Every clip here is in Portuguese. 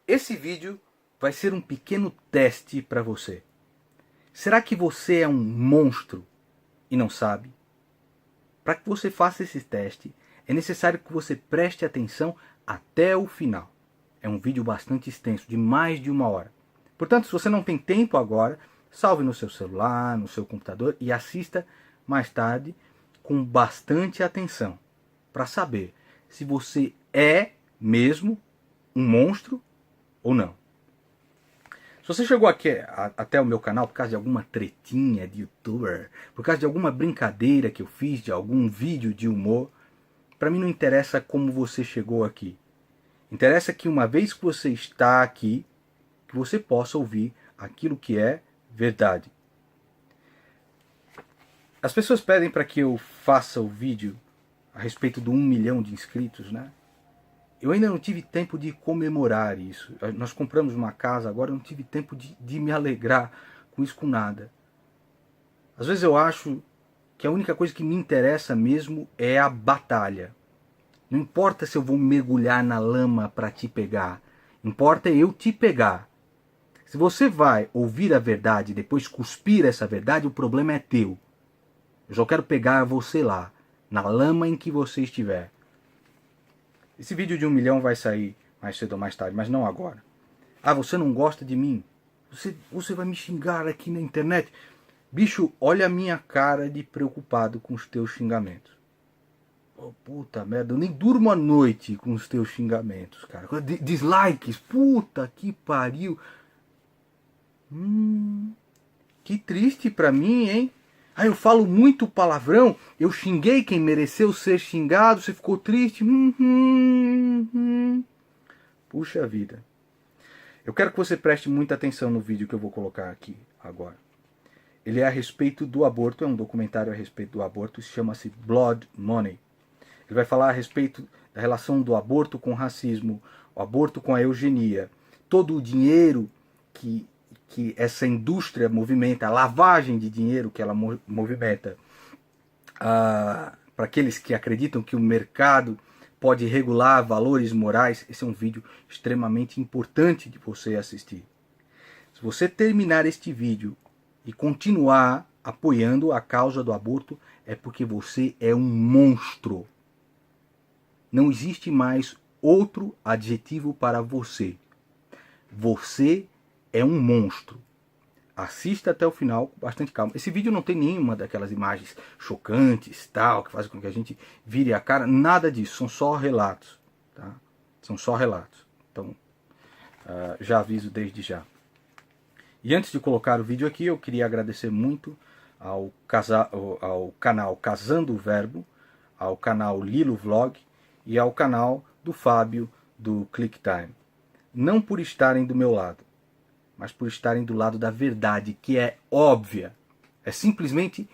Esse vídeo vai ser um pequeno teste para você. Será que você é um monstro e não sabe? Para que você faça esse teste, é necessário que você preste atenção até o final. É um vídeo bastante extenso, de mais de 1 hora. Portanto, se você não tem tempo agora, salve no seu celular, no seu computador e assista mais tarde com bastante atenção, para saber se você é mesmo um monstro ou não. Se você chegou aqui até o meu canal por causa de alguma tretinha de youtuber, por causa de alguma brincadeira que eu fiz, de algum vídeo de humor, para mim não interessa como você chegou aqui. Interessa que uma vez que você está aqui, que você possa ouvir aquilo que é verdade. As pessoas pedem para que eu faça o vídeo a respeito do 1 milhão de inscritos, né? Eu ainda não tive tempo de comemorar isso. Nós compramos uma casa agora, eu não tive tempo de me alegrar com isso, com nada. Às vezes eu acho que a única coisa que me interessa mesmo é a batalha. Não importa se eu vou mergulhar na lama para te pegar. Importa eu te pegar. Se você vai ouvir a verdade e depois cuspir essa verdade, o problema é teu. Eu só quero pegar você lá, na lama em que você estiver. Esse vídeo de 1 milhão vai sair mais cedo ou mais tarde, mas não agora. Ah, você não gosta de mim? Você vai me xingar aqui na internet? Bicho, olha a minha cara de preocupado com os teus xingamentos. Oh, puta merda, eu nem durmo à noite com os teus xingamentos, cara. Dislikes, puta que pariu. Que triste pra mim, hein? Ah, eu falo muito palavrão, eu xinguei quem mereceu ser xingado, você ficou triste? Puxa vida. Eu quero que você preste muita atenção no vídeo que eu vou colocar aqui agora. Ele é a respeito do aborto, é um documentário a respeito do aborto, chama-se Blood Money. Ele vai falar a respeito da relação do aborto com o racismo, o aborto com a eugenia, todo o dinheiro que essa indústria movimenta, a lavagem de dinheiro que ela movimenta, para aqueles que acreditam que o mercado pode regular valores morais. Esse é um vídeo extremamente importante de você assistir. Se você terminar este vídeo e continuar apoiando a causa do aborto, é porque você é um monstro. Não existe mais outro adjetivo para você. Você é um monstro. Assista até o final com bastante calma. Esse vídeo não tem nenhuma daquelas imagens chocantes, tal, que fazem com que a gente vire a cara. Nada disso, são só relatos. Tá? São só relatos. Então, já aviso desde já. E antes de colocar o vídeo aqui, eu queria agradecer muito ao canal Casando o Verbo, ao canal Lilo Vlog e ao canal do Fábio do ClickTime. Não por estarem do meu lado, mas por estarem do lado da verdade, que é óbvia. É simplesmente,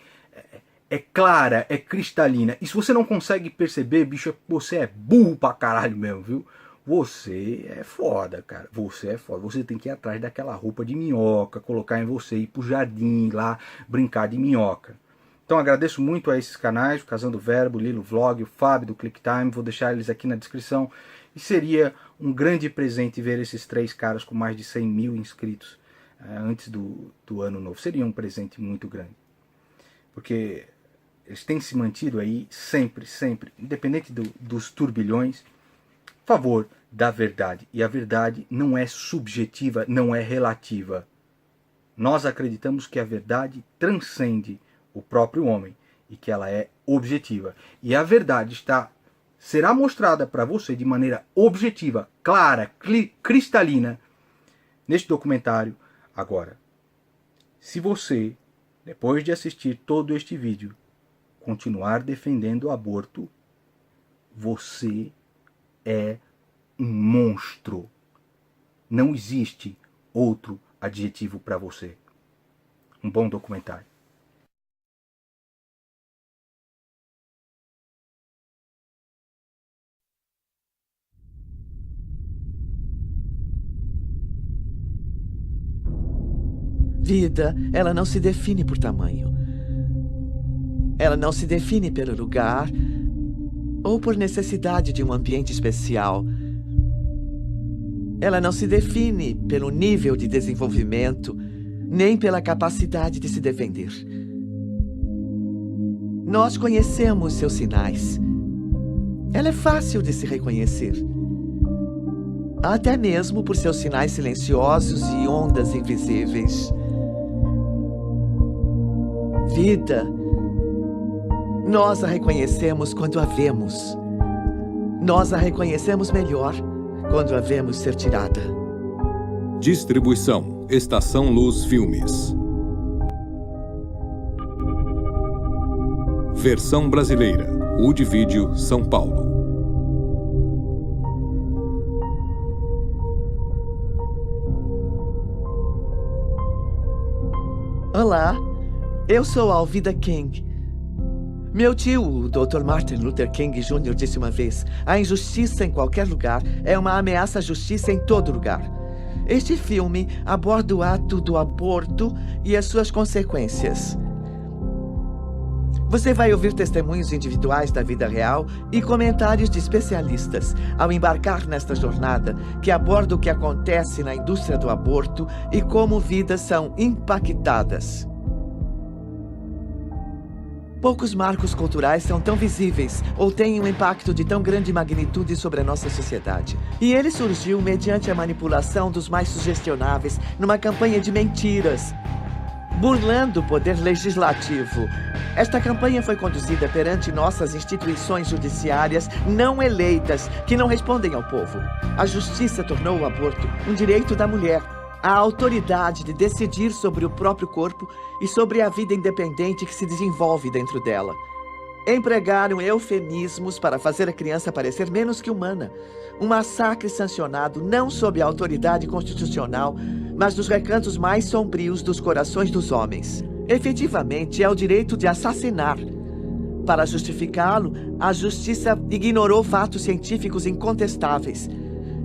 é clara, é cristalina. E se você não consegue perceber, bicho, você é burro pra caralho mesmo, viu? Você é foda, cara. Você é foda. Você tem que ir atrás daquela roupa de minhoca, colocar em você, ir pro jardim lá, brincar de minhoca. Então agradeço muito a esses canais, o Casando o Verbo, o Lilo Vlog, o Fábio do ClickTime. Vou deixar eles aqui na descrição. E seria um grande presente ver esses 3 caras com mais de 100 mil inscritos antes do ano novo. Seria um presente muito grande. Porque eles têm se mantido aí sempre, independente dos turbilhões, a favor da verdade. E a verdade não é subjetiva, não é relativa. Nós acreditamos que a verdade transcende o próprio homem e que ela é objetiva. E a verdade será mostrada para você de maneira objetiva, clara, cristalina, neste documentário agora. Se você, depois de assistir todo este vídeo, continuar defendendo o aborto, você é um monstro. Não existe outro adjetivo para você. Um bom documentário. Vida, ela não se define por tamanho. Ela não se define pelo lugar ou por necessidade de um ambiente especial. Ela não se define pelo nível de desenvolvimento, nem pela capacidade de se defender. Nós conhecemos seus sinais. Ela é fácil de se reconhecer. Até mesmo por seus sinais silenciosos e ondas invisíveis. Vida. Nós a reconhecemos quando a vemos. Nós a reconhecemos melhor quando a vemos ser tirada. Distribuição: Estação Luz Filmes. Versão brasileira: Wood Video, São Paulo. Olá, eu sou Alvida King. Meu tio, o Dr. Martin Luther King Jr., disse uma vez: a injustiça em qualquer lugar é uma ameaça à justiça em todo lugar. Este filme aborda o ato do aborto e as suas consequências. Você vai ouvir testemunhos individuais da vida real e comentários de especialistas ao embarcar nesta jornada que aborda o que acontece na indústria do aborto e como vidas são impactadas. Poucos marcos culturais são tão visíveis ou têm um impacto de tão grande magnitude sobre a nossa sociedade. E ele surgiu mediante a manipulação dos mais sugestionáveis numa campanha de mentiras, burlando o poder legislativo. Esta campanha foi conduzida perante nossas instituições judiciárias não eleitas, que não respondem ao povo. A justiça tornou o aborto um direito da mulher, a autoridade de decidir sobre o próprio corpo e sobre a vida independente que se desenvolve dentro dela. Empregaram eufemismos para fazer a criança parecer menos que humana. Um massacre sancionado não sob a autoridade constitucional, mas dos recantos mais sombrios dos corações dos homens. Efetivamente, é o direito de assassinar. Para justificá-lo, a justiça ignorou fatos científicos incontestáveis.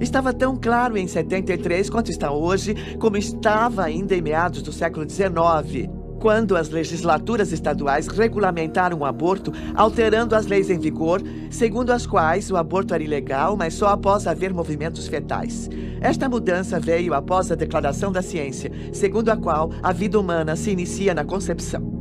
Estava tão claro em 73 quanto está hoje, como estava ainda em meados do século XIX, quando as legislaturas estaduais regulamentaram o aborto, alterando as leis em vigor, segundo as quais o aborto era ilegal, mas só após haver movimentos fetais. Esta mudança veio após a declaração da ciência, segundo a qual a vida humana se inicia na concepção.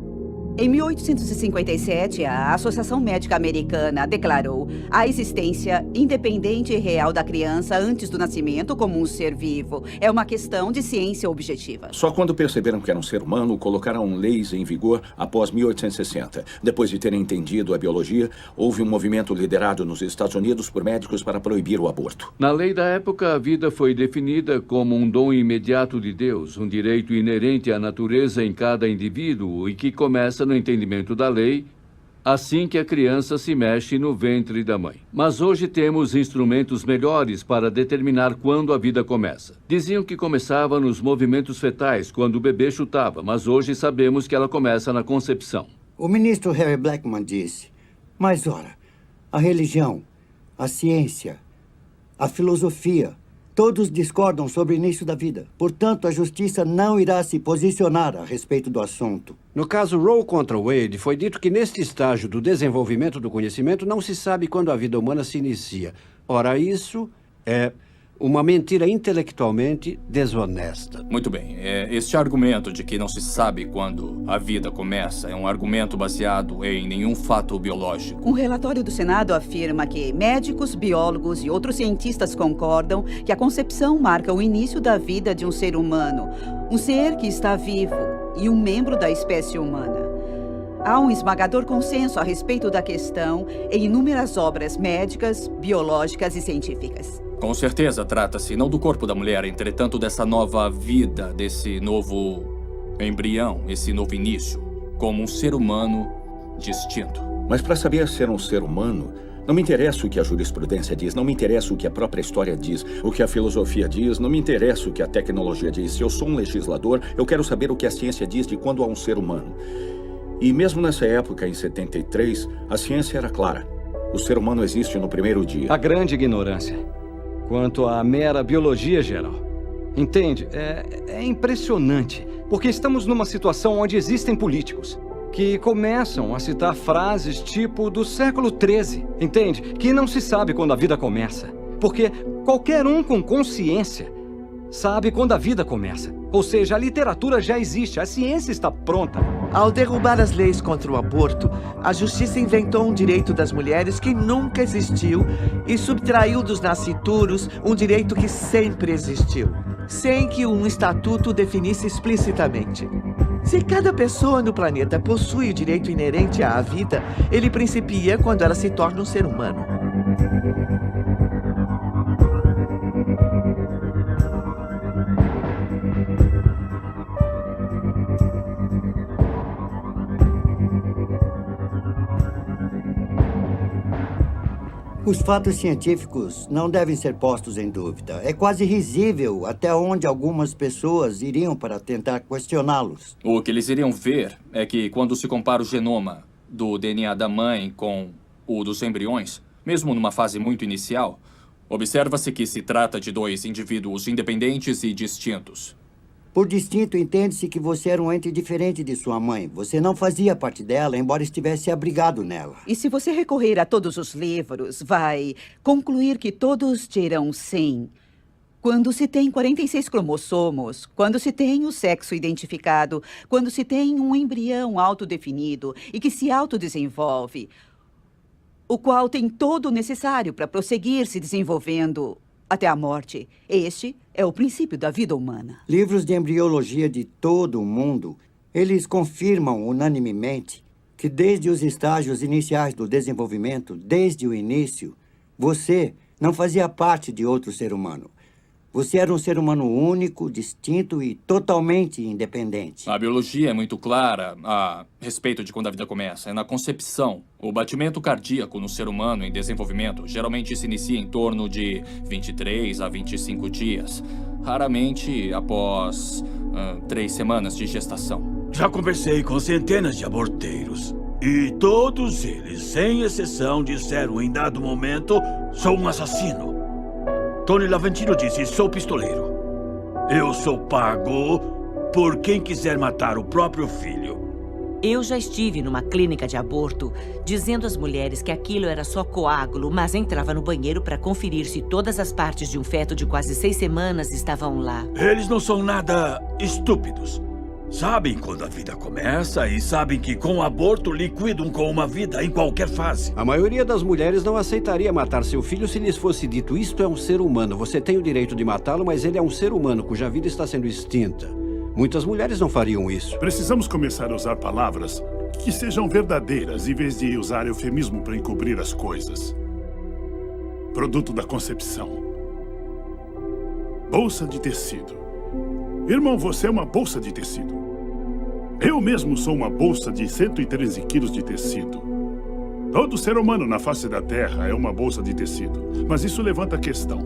Em 1857, a Associação Médica Americana declarou a existência independente e real da criança antes do nascimento como um ser vivo. É uma questão de ciência objetiva. Só quando perceberam que era um ser humano, colocaram leis em vigor após 1860. Depois de terem entendido a biologia, houve um movimento liderado nos Estados Unidos por médicos para proibir o aborto. Na lei da época, a vida foi definida como um dom imediato de Deus, um direito inerente à natureza em cada indivíduo e que começa no entendimento da lei, assim que a criança se mexe no ventre da mãe. Mas hoje temos instrumentos melhores para determinar quando a vida começa. Diziam que começava nos movimentos fetais, quando o bebê chutava, mas hoje sabemos que ela começa na concepção. O ministro Harry Blackman disse: mas ora, a religião, a ciência, a filosofia, todos discordam sobre o início da vida. Portanto, a justiça não irá se posicionar a respeito do assunto. No caso Roe contra Wade, foi dito que neste estágio do desenvolvimento do conhecimento não se sabe quando a vida humana se inicia. Ora, isso é uma mentira intelectualmente desonesta. Muito bem. Este argumento de que não se sabe quando a vida começa é um argumento baseado em nenhum fato biológico. Um relatório do Senado afirma que médicos, biólogos e outros cientistas concordam que a concepção marca o início da vida de um ser humano, um ser que está vivo e um membro da espécie humana. Há um esmagador consenso a respeito da questão em inúmeras obras médicas, biológicas e científicas. Com certeza trata-se não do corpo da mulher, entretanto dessa nova vida, desse novo embrião, esse novo início, como um ser humano distinto. Mas para saber ser um ser humano, não me interessa o que a jurisprudência diz, não me interessa o que a própria história diz, o que a filosofia diz, não me interessa o que a tecnologia diz. Se eu sou um legislador, eu quero saber o que a ciência diz de quando há um ser humano. E mesmo nessa época, em 73, a ciência era clara. O ser humano existe no primeiro dia. A grande ignorância quanto à mera biologia geral. Entende? É impressionante, porque estamos numa situação onde existem políticos que começam a citar frases tipo do século XIII, entende? Que não se sabe quando a vida começa. Porque Qualquer um com consciência sabe quando a vida começa. Ou seja, a literatura já existe, a ciência está pronta. Ao derrubar as leis contra o aborto, a justiça inventou um direito das mulheres que nunca existiu e subtraiu dos nascituros um direito que sempre existiu, sem que um estatuto definisse explicitamente. Se cada pessoa no planeta possui o direito inerente à vida, ele principia quando ela se torna um ser humano. Os fatos científicos não devem ser postos em dúvida. É quase risível até onde algumas pessoas iriam para tentar questioná-los. O que eles iriam ver é que quando se compara o genoma do DNA da mãe com o dos embriões, mesmo numa fase muito inicial, observa-se que se trata de dois indivíduos independentes e distintos. Por distinto, entende-se que você era um ente diferente de sua mãe. Você não fazia parte dela, embora estivesse abrigado nela. E se você recorrer a todos os livros, vai concluir que todos dirão sim. Quando se tem 46 cromossomos, quando se tem o sexo identificado, quando se tem um embrião autodefinido e que se autodesenvolve, o qual tem todo o necessário para prosseguir se desenvolvendo até a morte. Este é o princípio da vida humana. Livros de embriologia de todo o mundo, eles confirmam unanimemente que desde os estágios iniciais do desenvolvimento, desde o início, você não fazia parte de outro ser humano. Você era um ser humano único, distinto e totalmente independente. A biologia é muito clara a respeito de quando a vida começa. É na concepção. O batimento cardíaco no ser humano em desenvolvimento geralmente se inicia em torno de 23 a 25 dias. Raramente após 3 semanas de gestação. Já conversei com centenas de aborteiros. E todos eles, sem exceção, disseram em dado momento: sou um assassino. Tony Laventino disse: sou pistoleiro. Eu sou pago por quem quiser matar o próprio filho. Eu já estive numa clínica de aborto dizendo às mulheres que aquilo era só coágulo, mas entrava no banheiro para conferir se todas as partes de um feto de quase 6 semanas estavam lá. Eles não são nada estúpidos. Sabem quando a vida começa e sabem que com o aborto liquidam com uma vida em qualquer fase. A maioria das mulheres não aceitaria matar seu filho se lhes fosse dito: isto é um ser humano, você tem o direito de matá-lo, mas ele é um ser humano cuja vida está sendo extinta. Muitas mulheres não fariam isso. Precisamos começar a usar palavras que sejam verdadeiras, em vez de usar eufemismo para encobrir as coisas. Produto da concepção. Bolsa de tecido. Irmão, você é uma bolsa de tecido. Eu mesmo sou uma bolsa de 113 quilos de tecido. Todo ser humano na face da Terra é uma bolsa de tecido. Mas isso levanta a questão.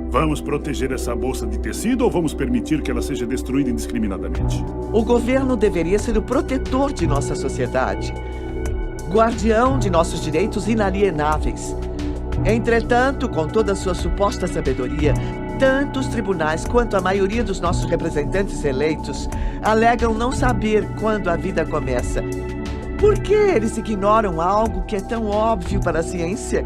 Vamos proteger essa bolsa de tecido ou vamos permitir que ela seja destruída indiscriminadamente? O governo deveria ser o protetor de nossa sociedade, guardião de nossos direitos inalienáveis. Entretanto, com toda a sua suposta sabedoria, tanto os tribunais quanto a maioria dos nossos representantes eleitos alegam não saber quando a vida começa. Por que eles ignoram algo que é tão óbvio para a ciência?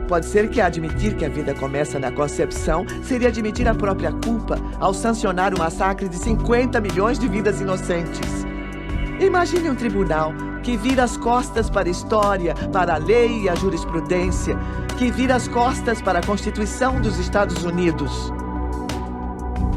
Pode ser que admitir que a vida começa na concepção seria admitir a própria culpa ao sancionar o massacre de 50 milhões de vidas inocentes. Imagine um tribunal que vira as costas para a história, para a lei e a jurisprudência, que vira as costas para a Constituição dos Estados Unidos.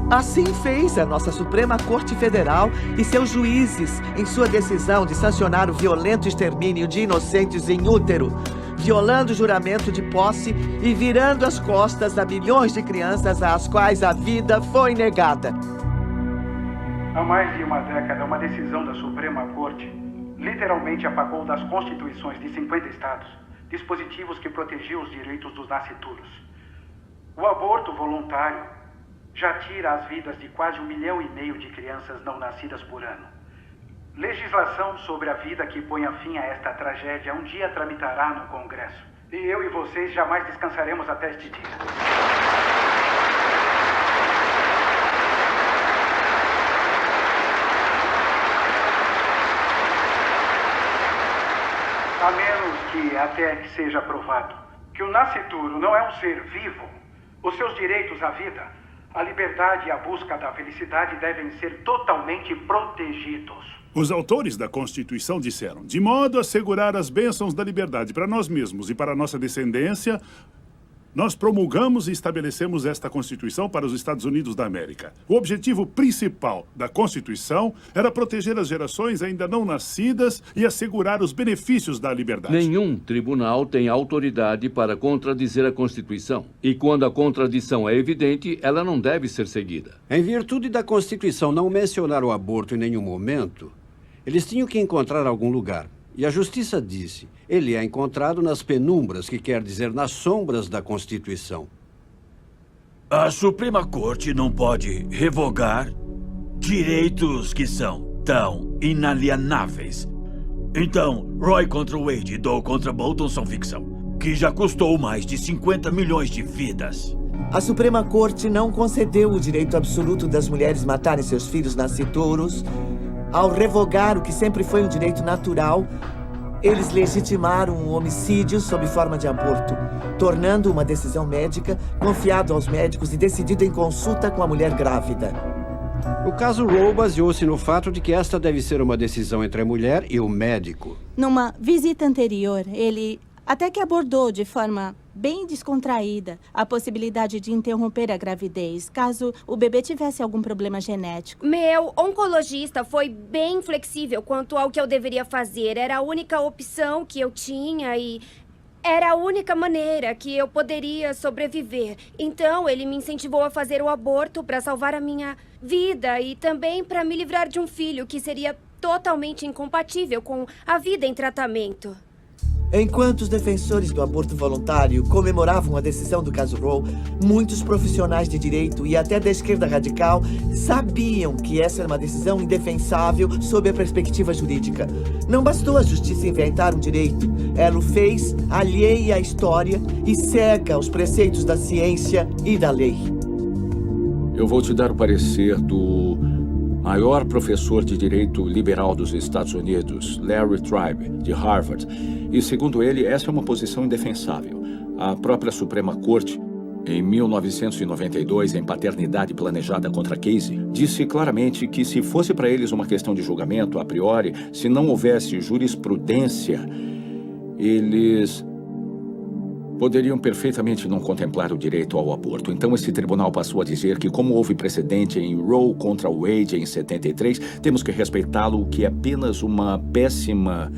Assim fez a nossa Suprema Corte Federal e seus juízes em sua decisão de sancionar o violento extermínio de inocentes em útero, violando o juramento de posse e virando as costas a milhões de crianças às quais a vida foi negada. Há mais de uma década, uma decisão da Suprema Corte literalmente apagou das constituições de 50 estados dispositivos que protegiam os direitos dos nascituros. O aborto voluntário já tira as vidas de quase 1,5 milhão de crianças não nascidas por ano. Legislação sobre a vida que põe fim a esta tragédia um dia tramitará no Congresso. E eu e vocês jamais descansaremos até este dia. A menos que até que seja provado que o nascituro não é um ser vivo, Os seus direitos à vida, a liberdade e a busca da felicidade devem ser totalmente protegidos. Os autores da Constituição disseram, de modo a assegurar as bênçãos da liberdade para nós mesmos e para a nossa descendência, nós promulgamos e estabelecemos esta Constituição para os Estados Unidos da América. O objetivo principal da Constituição era proteger as gerações ainda não nascidas e assegurar os benefícios da liberdade. Nenhum tribunal tem autoridade para contradizer a Constituição. E quando a contradição é evidente, ela não deve ser seguida. Em virtude da Constituição não mencionar o aborto em nenhum momento, eles tinham que encontrar algum lugar. E a Justiça disse, ele é encontrado nas penumbras, que quer dizer nas sombras da Constituição. A Suprema Corte não pode revogar direitos que são tão inalienáveis. Então, Roy contra Wade e Doe contra Bolton são ficção, que já custou mais de 50 milhões de vidas. A Suprema Corte não concedeu o direito absoluto das mulheres matarem seus filhos nascitouros. Ao revogar o que sempre foi um direito natural, eles legitimaram um homicídio sob forma de aborto, tornando uma decisão médica confiada aos médicos e decidida em consulta com a mulher grávida. O caso Roe baseou-se no fato de que esta deve ser uma decisão entre a mulher e o médico. Numa visita anterior, ele até que abordou de forma bem descontraída a possibilidade de interromper a gravidez, caso o bebê tivesse algum problema genético. Meu oncologista foi bem flexível quanto ao que eu deveria fazer. Era a única opção que eu tinha e era a única maneira que eu poderia sobreviver. Então, ele me incentivou a fazer o aborto para salvar a minha vida e também para me livrar de um filho que seria totalmente incompatível com a vida em tratamento. Enquanto os defensores do aborto voluntário comemoravam a decisão do caso Roe, muitos profissionais de direito e até da esquerda radical sabiam que essa era uma decisão indefensável sob a perspectiva jurídica. Não bastou a justiça inventar um direito, ela o fez alheia à história e cega aos preceitos da ciência e da lei. Eu vou te dar o parecer do maior professor de direito liberal dos Estados Unidos, Larry Tribe, de Harvard. E, segundo ele, essa é uma posição indefensável. A própria Suprema Corte, em 1992, em paternidade planejada contra Casey, disse claramente que se fosse para eles uma questão de julgamento, a priori, se não houvesse jurisprudência, eles poderiam perfeitamente não contemplar o direito ao aborto. Então, esse tribunal passou a dizer que, como houve precedente em Roe contra Wade em 73, temos que respeitá-lo, o que é apenas uma péssima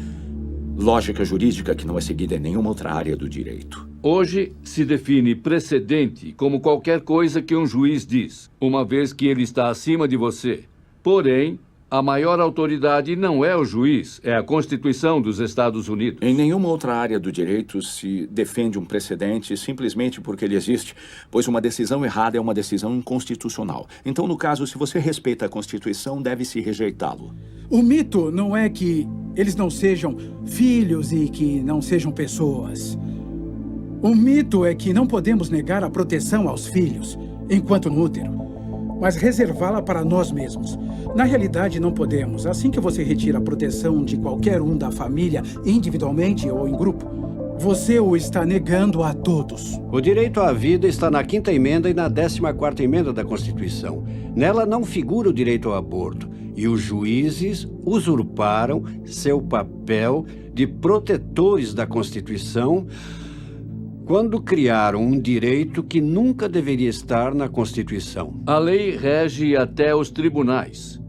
lógica jurídica que não é seguida em nenhuma outra área do direito. Hoje se define precedente como qualquer coisa que um juiz diz, uma vez que ele está acima de você. Porém, a maior autoridade não é o juiz, é a Constituição dos Estados Unidos. Em nenhuma outra área do direito se defende um precedente simplesmente porque ele existe, pois uma decisão errada é uma decisão inconstitucional. Então, no caso, se você respeita a Constituição, deve-se rejeitá-lo. O mito não é que eles não sejam filhos e que não sejam pessoas. O mito é que não podemos negar a proteção aos filhos enquanto no útero, mas reservá-la para nós mesmos. Na realidade, não podemos. Assim que você retira a proteção de qualquer um da família, individualmente ou em grupo, você o está negando a todos. O direito à vida está na 5ª emenda e na 14ª emenda da Constituição. Nela não figura o direito ao aborto. E os juízes usurparam seu papel de protetores da Constituição quando criaram um direito que nunca deveria estar na Constituição. A lei rege até os tribunais.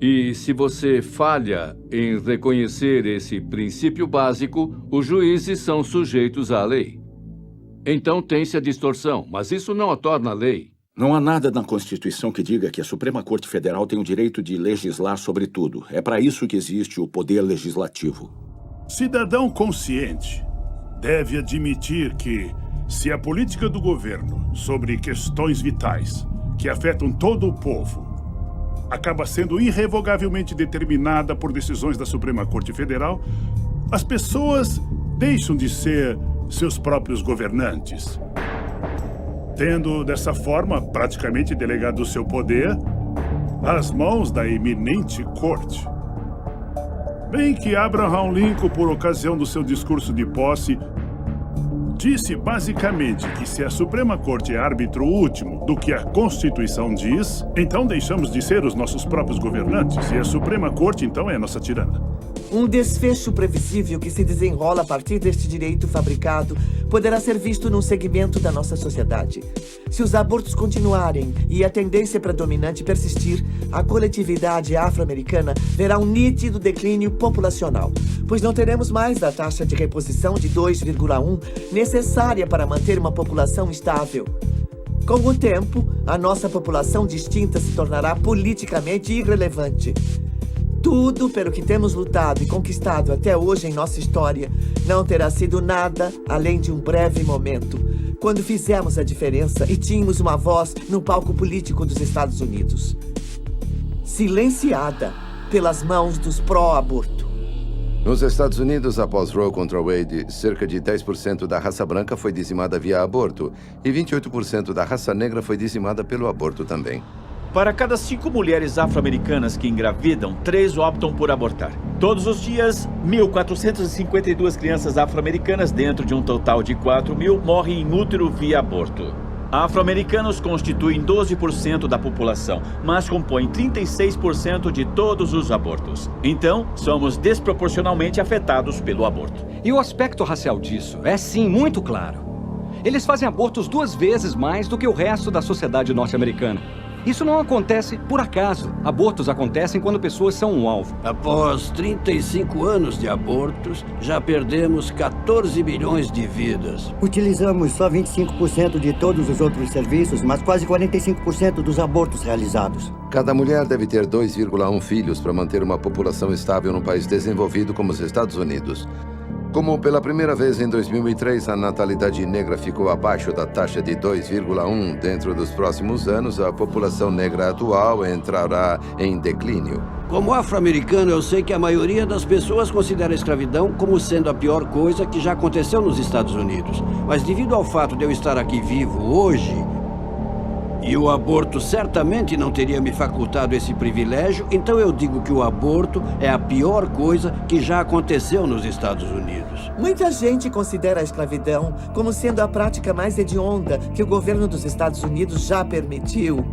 E se você falha em reconhecer esse princípio básico, os juízes são sujeitos à lei. Então tem-se a distorção, mas isso não a torna lei. Não há nada na Constituição que diga que a Suprema Corte Federal tem o direito de legislar sobre tudo. É para isso que existe o poder legislativo. Cidadão consciente deve admitir que, se a política do governo sobre questões vitais que afetam todo o povo acaba sendo irrevogavelmente determinada por decisões da Suprema Corte Federal, as pessoas deixam de ser seus próprios governantes, tendo, dessa forma, praticamente delegado o seu poder às mãos da eminente corte. Bem que Abraham Lincoln, por ocasião do seu discurso de posse, disse basicamente que se a Suprema Corte é árbitro último do que a Constituição diz, então deixamos de ser os nossos próprios governantes e a Suprema Corte então é a nossa tirana. Um desfecho previsível que se desenrola a partir deste direito fabricado poderá ser visto num segmento da nossa sociedade. Se os abortos continuarem e a tendência predominante persistir, a coletividade afro-americana verá um nítido declínio populacional, pois não teremos mais a taxa de reposição de 2,1 necessária para manter uma população estável. Com o tempo, a nossa população distinta se tornará politicamente irrelevante. Tudo pelo que temos lutado e conquistado até hoje em nossa história não terá sido nada além de um breve momento, quando fizemos a diferença e tínhamos uma voz no palco político dos Estados Unidos. Silenciada pelas mãos dos pró-aborto. Nos Estados Unidos, após Roe contra Wade, cerca de 10% da raça branca foi dizimada via aborto e 28% da raça negra foi dizimada pelo aborto também. Para cada 5 mulheres afro-americanas que engravidam, 3 optam por abortar. Todos os dias, 1.452 crianças afro-americanas, dentro de um total de 4.000, morrem in útero via aborto. Afro-americanos constituem 12% da população, mas compõem 36% de todos os abortos. Então, somos desproporcionalmente afetados pelo aborto. E o aspecto racial disso é, sim, muito claro. Eles fazem abortos 2 vezes mais do que o resto da sociedade norte-americana. Isso não acontece por acaso. Abortos acontecem quando pessoas são um alvo. Após 35 anos de abortos, já perdemos 14 milhões de vidas. Utilizamos só 25% de todos os outros serviços, mas quase 45% dos abortos realizados. Cada mulher deve ter 2,1 filhos para manter uma população estável num país desenvolvido como os Estados Unidos. Como pela primeira vez em 2003 a natalidade negra ficou abaixo da taxa de 2,1 dentro dos próximos anos, a população negra atual entrará em declínio. Como afro-americano, eu sei que a maioria das pessoas considera a escravidão como sendo a pior coisa que já aconteceu nos Estados Unidos. Mas devido ao fato de eu estar aqui vivo hoje, e o aborto certamente não teria me facultado esse privilégio, então eu digo que o aborto é a pior coisa que já aconteceu nos Estados Unidos. Muita gente considera a escravidão como sendo a prática mais hedionda que o governo dos Estados Unidos já permitiu.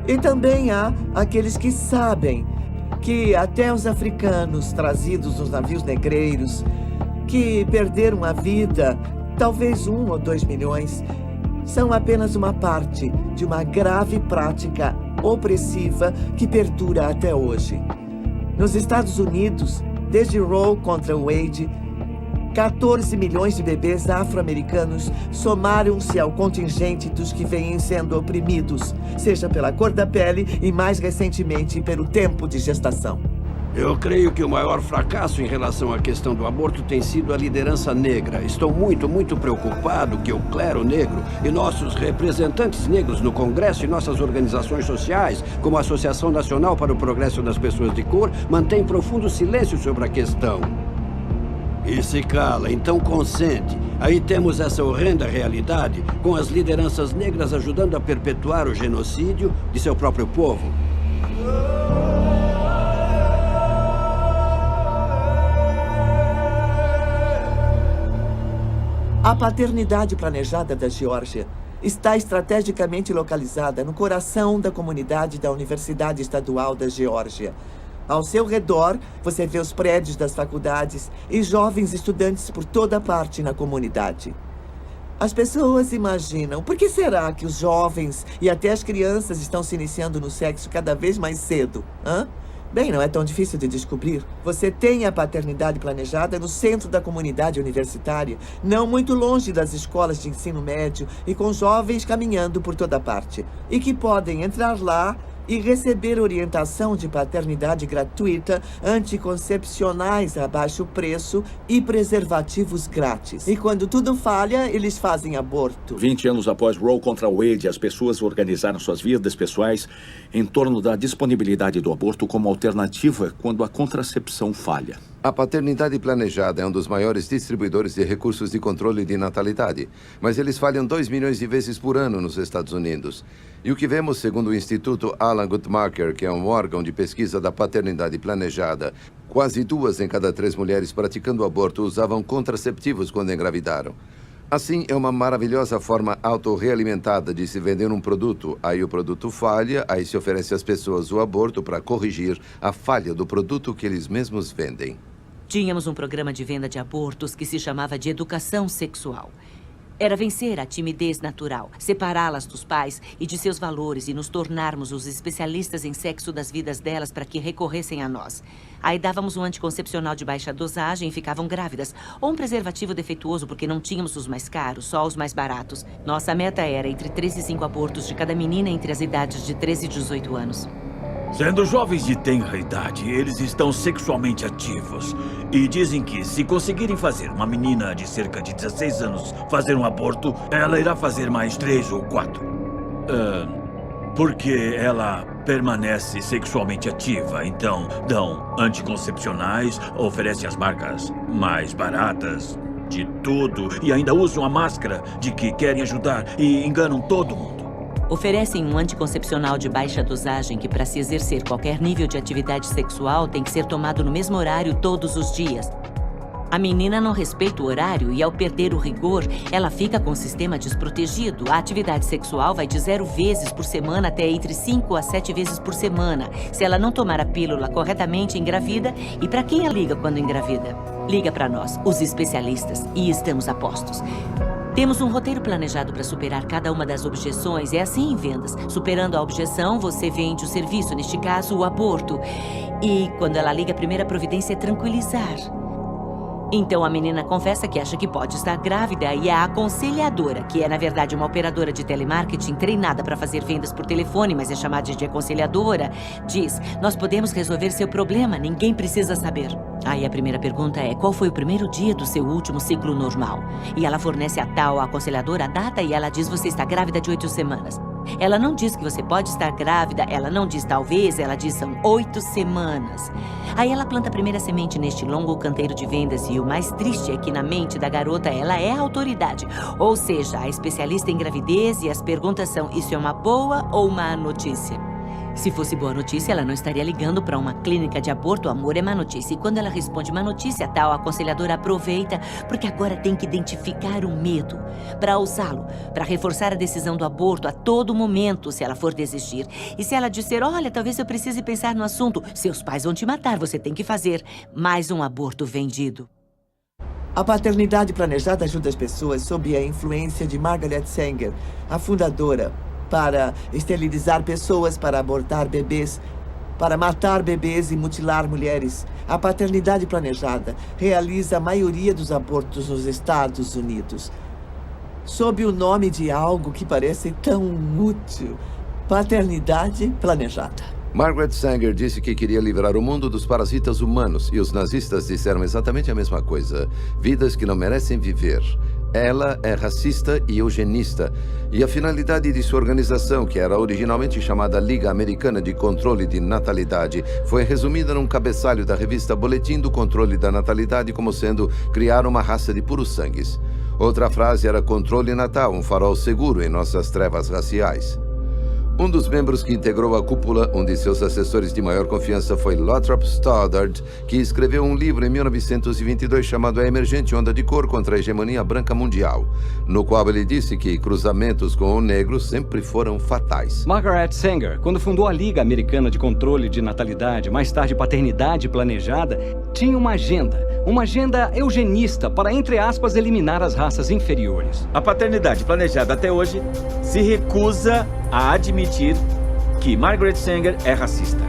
E também há aqueles que sabem que até os africanos trazidos nos navios negreiros, que perderam a vida, talvez 1 ou 2 milhões, são apenas uma parte de uma grave prática opressiva que perdura até hoje. Nos Estados Unidos, desde Roe contra Wade, 14 milhões de bebês afro-americanos somaram-se ao contingente dos que vêm sendo oprimidos, seja pela cor da pele e, mais recentemente, pelo tempo de gestação. Eu creio que o maior fracasso em relação à questão do aborto tem sido a liderança negra. Estou muito preocupado que o clero negro e nossos representantes negros no Congresso e nossas organizações sociais, como a Associação Nacional para o Progresso das Pessoas de Cor, mantêm profundo silêncio sobre a questão. E se cala, então consente. Aí temos essa horrenda realidade, com as lideranças negras ajudando a perpetuar o genocídio de seu próprio povo. A paternidade planejada da Geórgia está estrategicamente localizada no coração da comunidade da Universidade Estadual da Geórgia. Ao seu redor, você vê os prédios das faculdades e jovens estudantes por toda parte na comunidade. As pessoas imaginam, por que será que os jovens e até as crianças estão se iniciando no sexo cada vez mais cedo? Bem, não é tão difícil de descobrir. Você tem a paternidade planejada no centro da comunidade universitária, não muito longe das escolas de ensino médio e com jovens caminhando por toda parte. E que podem entrar lá e receber orientação de paternidade gratuita, anticoncepcionais a baixo preço e preservativos grátis. E quando tudo falha, eles fazem aborto. 20 anos após Roe contra Wade, as pessoas organizaram suas vidas pessoais em torno da disponibilidade do aborto como alternativa quando a contracepção falha. A paternidade planejada é um dos maiores distribuidores de recursos de controle de natalidade, mas eles falham 2 milhões de vezes por ano nos Estados Unidos. E o que vemos, segundo o Instituto Alan Guttmacher, que é um órgão de pesquisa da paternidade planejada, quase 2 em cada 3 mulheres praticando aborto usavam contraceptivos quando engravidaram. Assim, é uma maravilhosa forma autorrealimentada de se vender um produto. Aí o produto falha, aí se oferece às pessoas o aborto para corrigir a falha do produto que eles mesmos vendem. Tínhamos um programa de venda de abortos que se chamava de educação sexual. Era vencer a timidez natural, separá-las dos pais e de seus valores e nos tornarmos os especialistas em sexo das vidas delas para que recorressem a nós. Aí dávamos um anticoncepcional de baixa dosagem e ficavam grávidas. Ou um preservativo defeituoso porque não tínhamos os mais caros, só os mais baratos. Nossa meta era entre 3 e 5 abortos de cada menina entre as idades de 13 e 18 anos. Sendo jovens de tenra idade, eles estão sexualmente ativos. E dizem que se conseguirem fazer uma menina de cerca de 16 anos fazer um aborto, ela irá fazer mais 3 ou 4. Porque ela permanece sexualmente ativa. Então, dão anticoncepcionais, oferecem as marcas mais baratas de tudo e ainda usam a máscara de que querem ajudar e enganam todo mundo. Oferecem um anticoncepcional de baixa dosagem que, para se exercer qualquer nível de atividade sexual, tem que ser tomado no mesmo horário todos os dias. A menina não respeita o horário e, ao perder o rigor, ela fica com o sistema desprotegido. A atividade sexual vai de 0 vezes por semana até entre 5 a 7 vezes por semana. Se ela não tomar a pílula corretamente, engravida. E para quem ela liga quando engravida? Liga para nós, os especialistas, e estamos a postos. Temos um roteiro planejado para superar cada uma das objeções. É assim em vendas. Superando a objeção, você vende o serviço, neste caso, o aborto. E quando ela liga, a primeira providência é tranquilizar. Então a menina confessa que acha que pode estar grávida e a aconselhadora, que é na verdade uma operadora de telemarketing treinada para fazer vendas por telefone, mas é chamada de aconselhadora, diz: nós podemos resolver seu problema, ninguém precisa saber. Aí a primeira pergunta é: qual foi o primeiro dia do seu último ciclo normal? E ela fornece a tal aconselhadora a data e ela diz: você está grávida de 8 semanas. Ela não diz que você pode estar grávida, ela não diz talvez, ela diz são 8 semanas. Aí ela planta a primeira semente neste longo canteiro de vendas e o mais triste é que na mente da garota ela é a autoridade. Ou seja, a especialista em gravidez e as perguntas são: isso é uma boa ou má notícia? Se fosse boa notícia, ela não estaria ligando para uma clínica de aborto. Amor é má notícia. E quando ela responde má notícia, a tal aconselhadora aproveita, porque agora tem que identificar o medo para usá-lo, para reforçar a decisão do aborto a todo momento, se ela for desistir. E se ela disser: olha, talvez eu precise pensar no assunto, seus pais vão te matar, você tem que fazer mais um aborto vendido. A paternidade planejada ajuda as pessoas sob a influência de Margaret Sanger, a fundadora, para esterilizar pessoas, para abortar bebês, para matar bebês e mutilar mulheres. A paternidade planejada realiza a maioria dos abortos nos Estados Unidos, sob o nome de algo que parece tão útil: paternidade planejada. Margaret Sanger disse que queria livrar o mundo dos parasitas humanos, e os nazistas disseram exatamente a mesma coisa: vidas que não merecem viver. Ela é racista e eugenista, e a finalidade de sua organização, que era originalmente chamada Liga Americana de Controle de Natalidade, foi resumida num cabeçalho da revista Boletim do Controle da Natalidade como sendo criar uma raça de puros sangues. Outra frase era controle natal, um farol seguro em nossas trevas raciais. Um dos membros que integrou a cúpula, um de seus assessores de maior confiança, foi Lothrop Stoddard, que escreveu um livro em 1922 chamado A Emergente Onda de Cor contra a Hegemonia Branca Mundial, no qual ele disse que cruzamentos com o negro sempre foram fatais. Margaret Sanger, quando fundou a Liga Americana de Controle de Natalidade, mais tarde Paternidade Planejada, tinha uma agenda eugenista para, entre aspas, eliminar as raças inferiores. A paternidade planejada até hoje se recusa a admitir que Margaret Sanger é racista.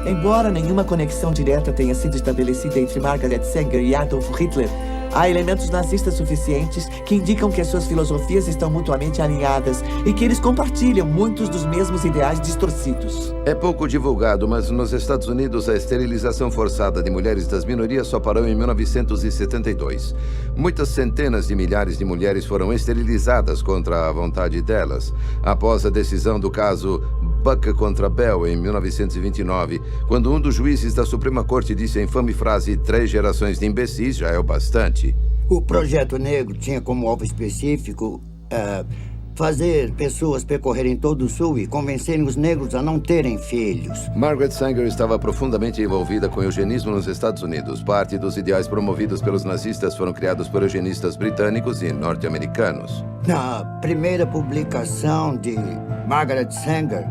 Embora nenhuma conexão direta tenha sido estabelecida entre Margaret Sanger e Adolf Hitler, há elementos nazistas suficientes que indicam que as suas filosofias estão mutuamente alinhadas e que eles compartilham muitos dos mesmos ideais distorcidos. É pouco divulgado, mas nos Estados Unidos a esterilização forçada de mulheres das minorias só parou em 1972. Muitas centenas de milhares de mulheres foram esterilizadas contra a vontade delas, após a decisão do caso Buck contra Bell, em 1929, quando um dos juízes da Suprema Corte disse a infame frase: 3 gerações de imbecis já é o bastante. O Projeto Negro tinha como alvo específico fazer pessoas percorrerem todo o sul e convencerem os negros a não terem filhos. Margaret Sanger estava profundamente envolvida com o eugenismo nos Estados Unidos. Parte dos ideais promovidos pelos nazistas foram criados por eugenistas britânicos e norte-americanos. Na primeira publicação de Margaret Sanger,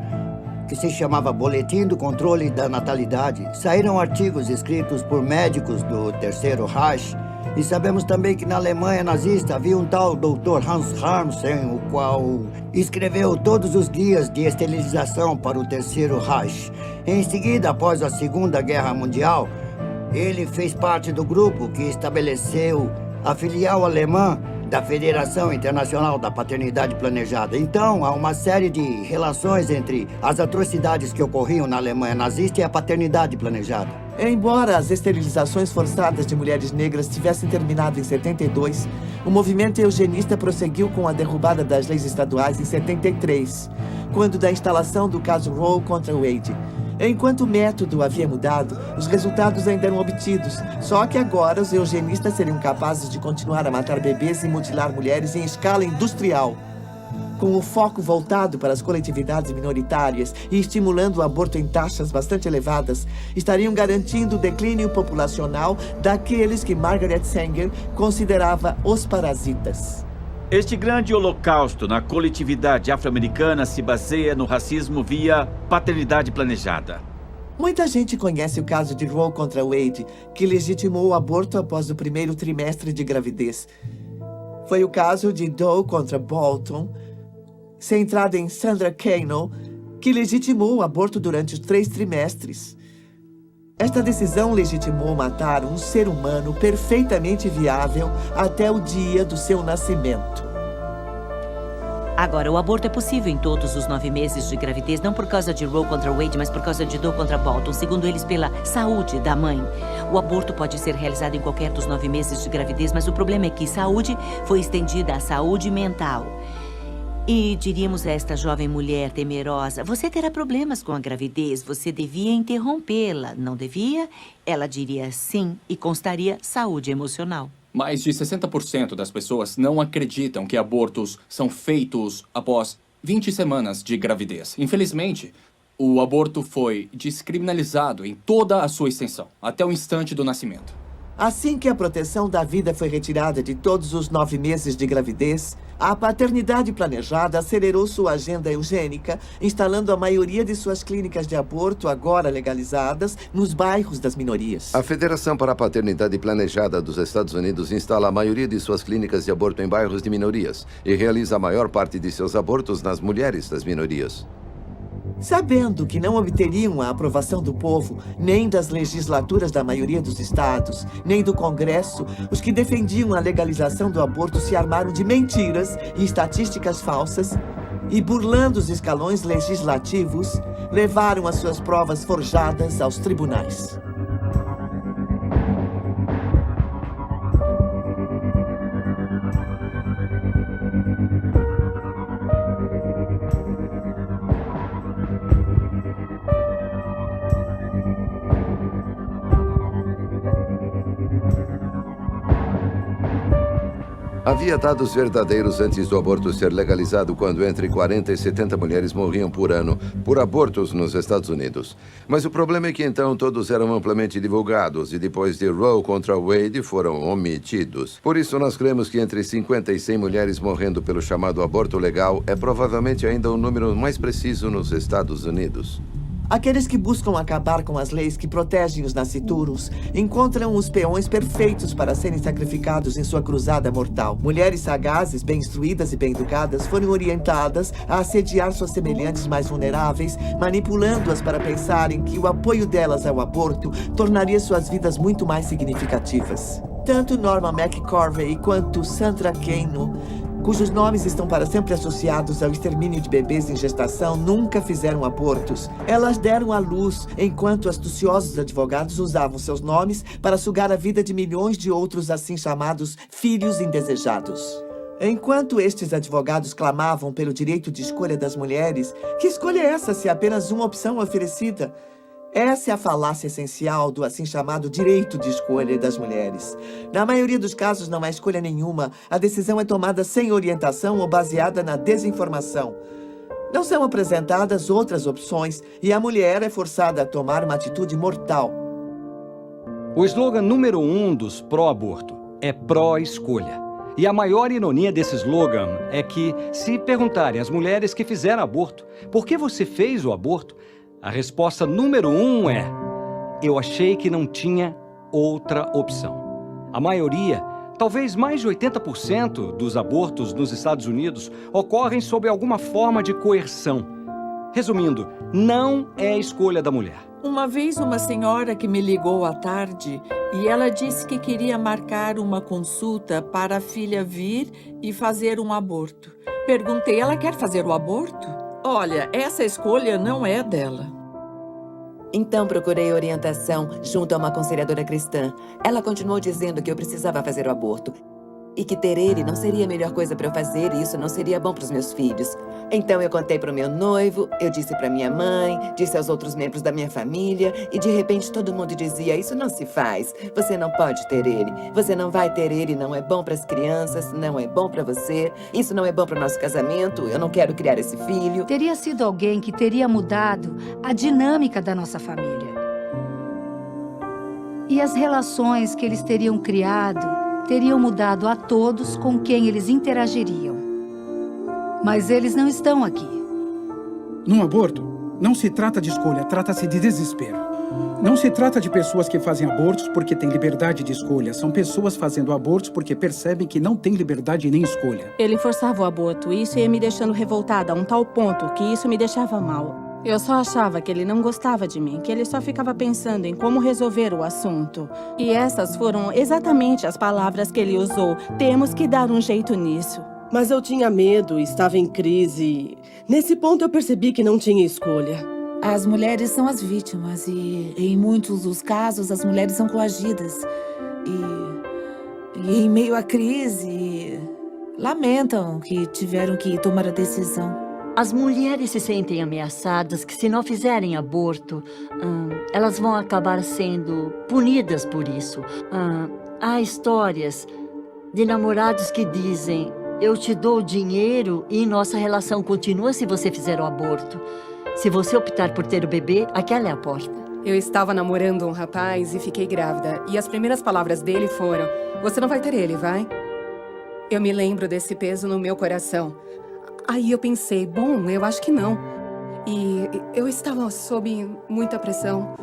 que se chamava Boletim do Controle da Natalidade, saíram artigos escritos por médicos do Terceiro Reich. E sabemos também que na Alemanha nazista havia um tal Dr. Hans Harmsen, o qual escreveu todos os guias de esterilização para o Terceiro Reich. Em seguida, após a Segunda Guerra Mundial, ele fez parte do grupo que estabeleceu a filial alemã da Federação Internacional da Paternidade Planejada. Então, há uma série de relações entre as atrocidades que ocorriam na Alemanha nazista e a paternidade planejada. Embora as esterilizações forçadas de mulheres negras tivessem terminado em 72, o movimento eugenista prosseguiu com a derrubada das leis estaduais em 73, quando da instalação do caso Roe contra Wade. Enquanto o método havia mudado, os resultados ainda eram obtidos, só que agora os eugenistas seriam capazes de continuar a matar bebês e mutilar mulheres em escala industrial. Com o foco voltado para as coletividades minoritárias e estimulando o aborto em taxas bastante elevadas, estariam garantindo o declínio populacional daqueles que Margaret Sanger considerava os parasitas. Este grande holocausto na coletividade afro-americana se baseia no racismo via paternidade planejada. Muita gente conhece o caso de Roe contra Wade, que legitimou o aborto após o primeiro trimestre de gravidez. Foi o caso de Doe contra Bolton, centrado em Sandra Kano, que legitimou o aborto durante os 3 trimestres. Esta decisão legitimou matar um ser humano perfeitamente viável até o dia do seu nascimento. Agora, o aborto é possível em todos os 9 meses de gravidez, não por causa de Roe contra Wade, mas por causa de Doe contra Bolton, segundo eles, pela saúde da mãe. O aborto pode ser realizado em qualquer dos 9 meses de gravidez, mas o problema é que saúde foi estendida à saúde mental. E diríamos a esta jovem mulher temerosa, você terá problemas com a gravidez, você devia interrompê-la, não devia? Ela diria sim e constaria saúde emocional. Mais de 60% das pessoas não acreditam que abortos são feitos após 20 semanas de gravidez. Infelizmente, o aborto foi descriminalizado em toda a sua extensão, até o instante do nascimento. Assim que a proteção da vida foi retirada de todos os 9 meses de gravidez, a paternidade planejada acelerou sua agenda eugênica, instalando a maioria de suas clínicas de aborto, agora legalizadas, nos bairros das minorias. A Federação para a Paternidade Planejada dos Estados Unidos instala a maioria de suas clínicas de aborto em bairros de minorias e realiza a maior parte de seus abortos nas mulheres das minorias. Sabendo que não obteriam a aprovação do povo, nem das legislaturas da maioria dos estados, nem do Congresso, os que defendiam a legalização do aborto se armaram de mentiras e estatísticas falsas e, burlando os escalões legislativos, levaram as suas provas forjadas aos tribunais. Havia dados verdadeiros antes do aborto ser legalizado, quando entre 40 e 70 mulheres morriam por ano por abortos nos Estados Unidos. Mas o problema é que então todos eram amplamente divulgados e depois de Roe contra Wade foram omitidos. Por isso nós cremos que entre 50 e 100 mulheres morrendo pelo chamado aborto legal é provavelmente ainda o número mais preciso nos Estados Unidos. Aqueles que buscam acabar com as leis que protegem os nascituros encontram os peões perfeitos para serem sacrificados em sua cruzada mortal. Mulheres sagazes, bem instruídas e bem educadas foram orientadas a assediar suas semelhantes mais vulneráveis, manipulando-as para pensarem que o apoio delas ao aborto tornaria suas vidas muito mais significativas. Tanto Norma McCorvey quanto Sandra Kano, cujos nomes estão para sempre associados ao extermínio de bebês em gestação, nunca fizeram abortos. Elas deram à luz, enquanto astuciosos advogados usavam seus nomes para sugar a vida de milhões de outros assim chamados filhos indesejados. Enquanto estes advogados clamavam pelo direito de escolha das mulheres, que escolha é essa se apenas uma opção oferecida? Essa é a falácia essencial do assim chamado direito de escolha das mulheres. Na maioria dos casos, não há escolha nenhuma. A decisão é tomada sem orientação ou baseada na desinformação. Não são apresentadas outras opções e a mulher é forçada a tomar uma atitude mortal. O slogan número 1 dos pró-aborto é pró-escolha. E a maior ironia desse slogan é que, se perguntarem às mulheres que fizeram aborto por que você fez o aborto, a resposta número 1 é: eu achei que não tinha outra opção. A maioria, talvez mais de 80% dos abortos nos Estados Unidos ocorrem sob alguma forma de coerção. Resumindo, não é escolha da mulher. Uma vez uma senhora que me ligou à tarde e ela disse que queria marcar uma consulta para a filha vir e fazer um aborto. Perguntei, ela quer fazer o aborto? Olha, essa escolha não é dela. Então procurei orientação junto a uma aconselhadora cristã. Ela continuou dizendo que eu precisava fazer o aborto. E que ter ele não seria a melhor coisa para eu fazer e isso não seria bom para os meus filhos. Então eu contei para o meu noivo, eu disse para minha mãe, disse aos outros membros da minha família e de repente todo mundo dizia: isso não se faz, você não pode ter ele, você não vai ter ele, não é bom para as crianças, não é bom para você, isso não é bom para o nosso casamento, eu não quero criar esse filho. Teria sido alguém que teria mudado a dinâmica da nossa família. E as relações que eles teriam criado teriam mudado a todos com quem eles interagiriam. Mas eles não estão aqui. Num aborto, não se trata de escolha, trata-se de desespero. Não se trata de pessoas que fazem abortos porque têm liberdade de escolha. São pessoas fazendo abortos porque percebem que não têm liberdade nem escolha. Ele forçava o aborto e isso ia me deixando revoltada a um tal ponto que isso me deixava mal. Eu só achava que ele não gostava de mim, que ele só ficava pensando em como resolver o assunto. E essas foram exatamente as palavras que ele usou. Temos que dar um jeito nisso. Mas eu tinha medo, estava em crise. Nesse ponto eu percebi que não tinha escolha. As mulheres são as vítimas e, em muitos dos casos, as mulheres são coagidas. E em meio à crise, lamentam que tiveram que tomar a decisão. As mulheres se sentem ameaçadas que, se não fizerem aborto, elas vão acabar sendo punidas por isso. Há histórias de namorados que dizem: eu te dou dinheiro e nossa relação continua se você fizer o aborto. Se você optar por ter o bebê, aquela é a porta. Eu estava namorando um rapaz e fiquei grávida. E as primeiras palavras dele foram: você não vai ter ele, vai? Eu me lembro desse peso no meu coração. Aí eu pensei, bom, eu acho que não. E eu estava sob muita pressão.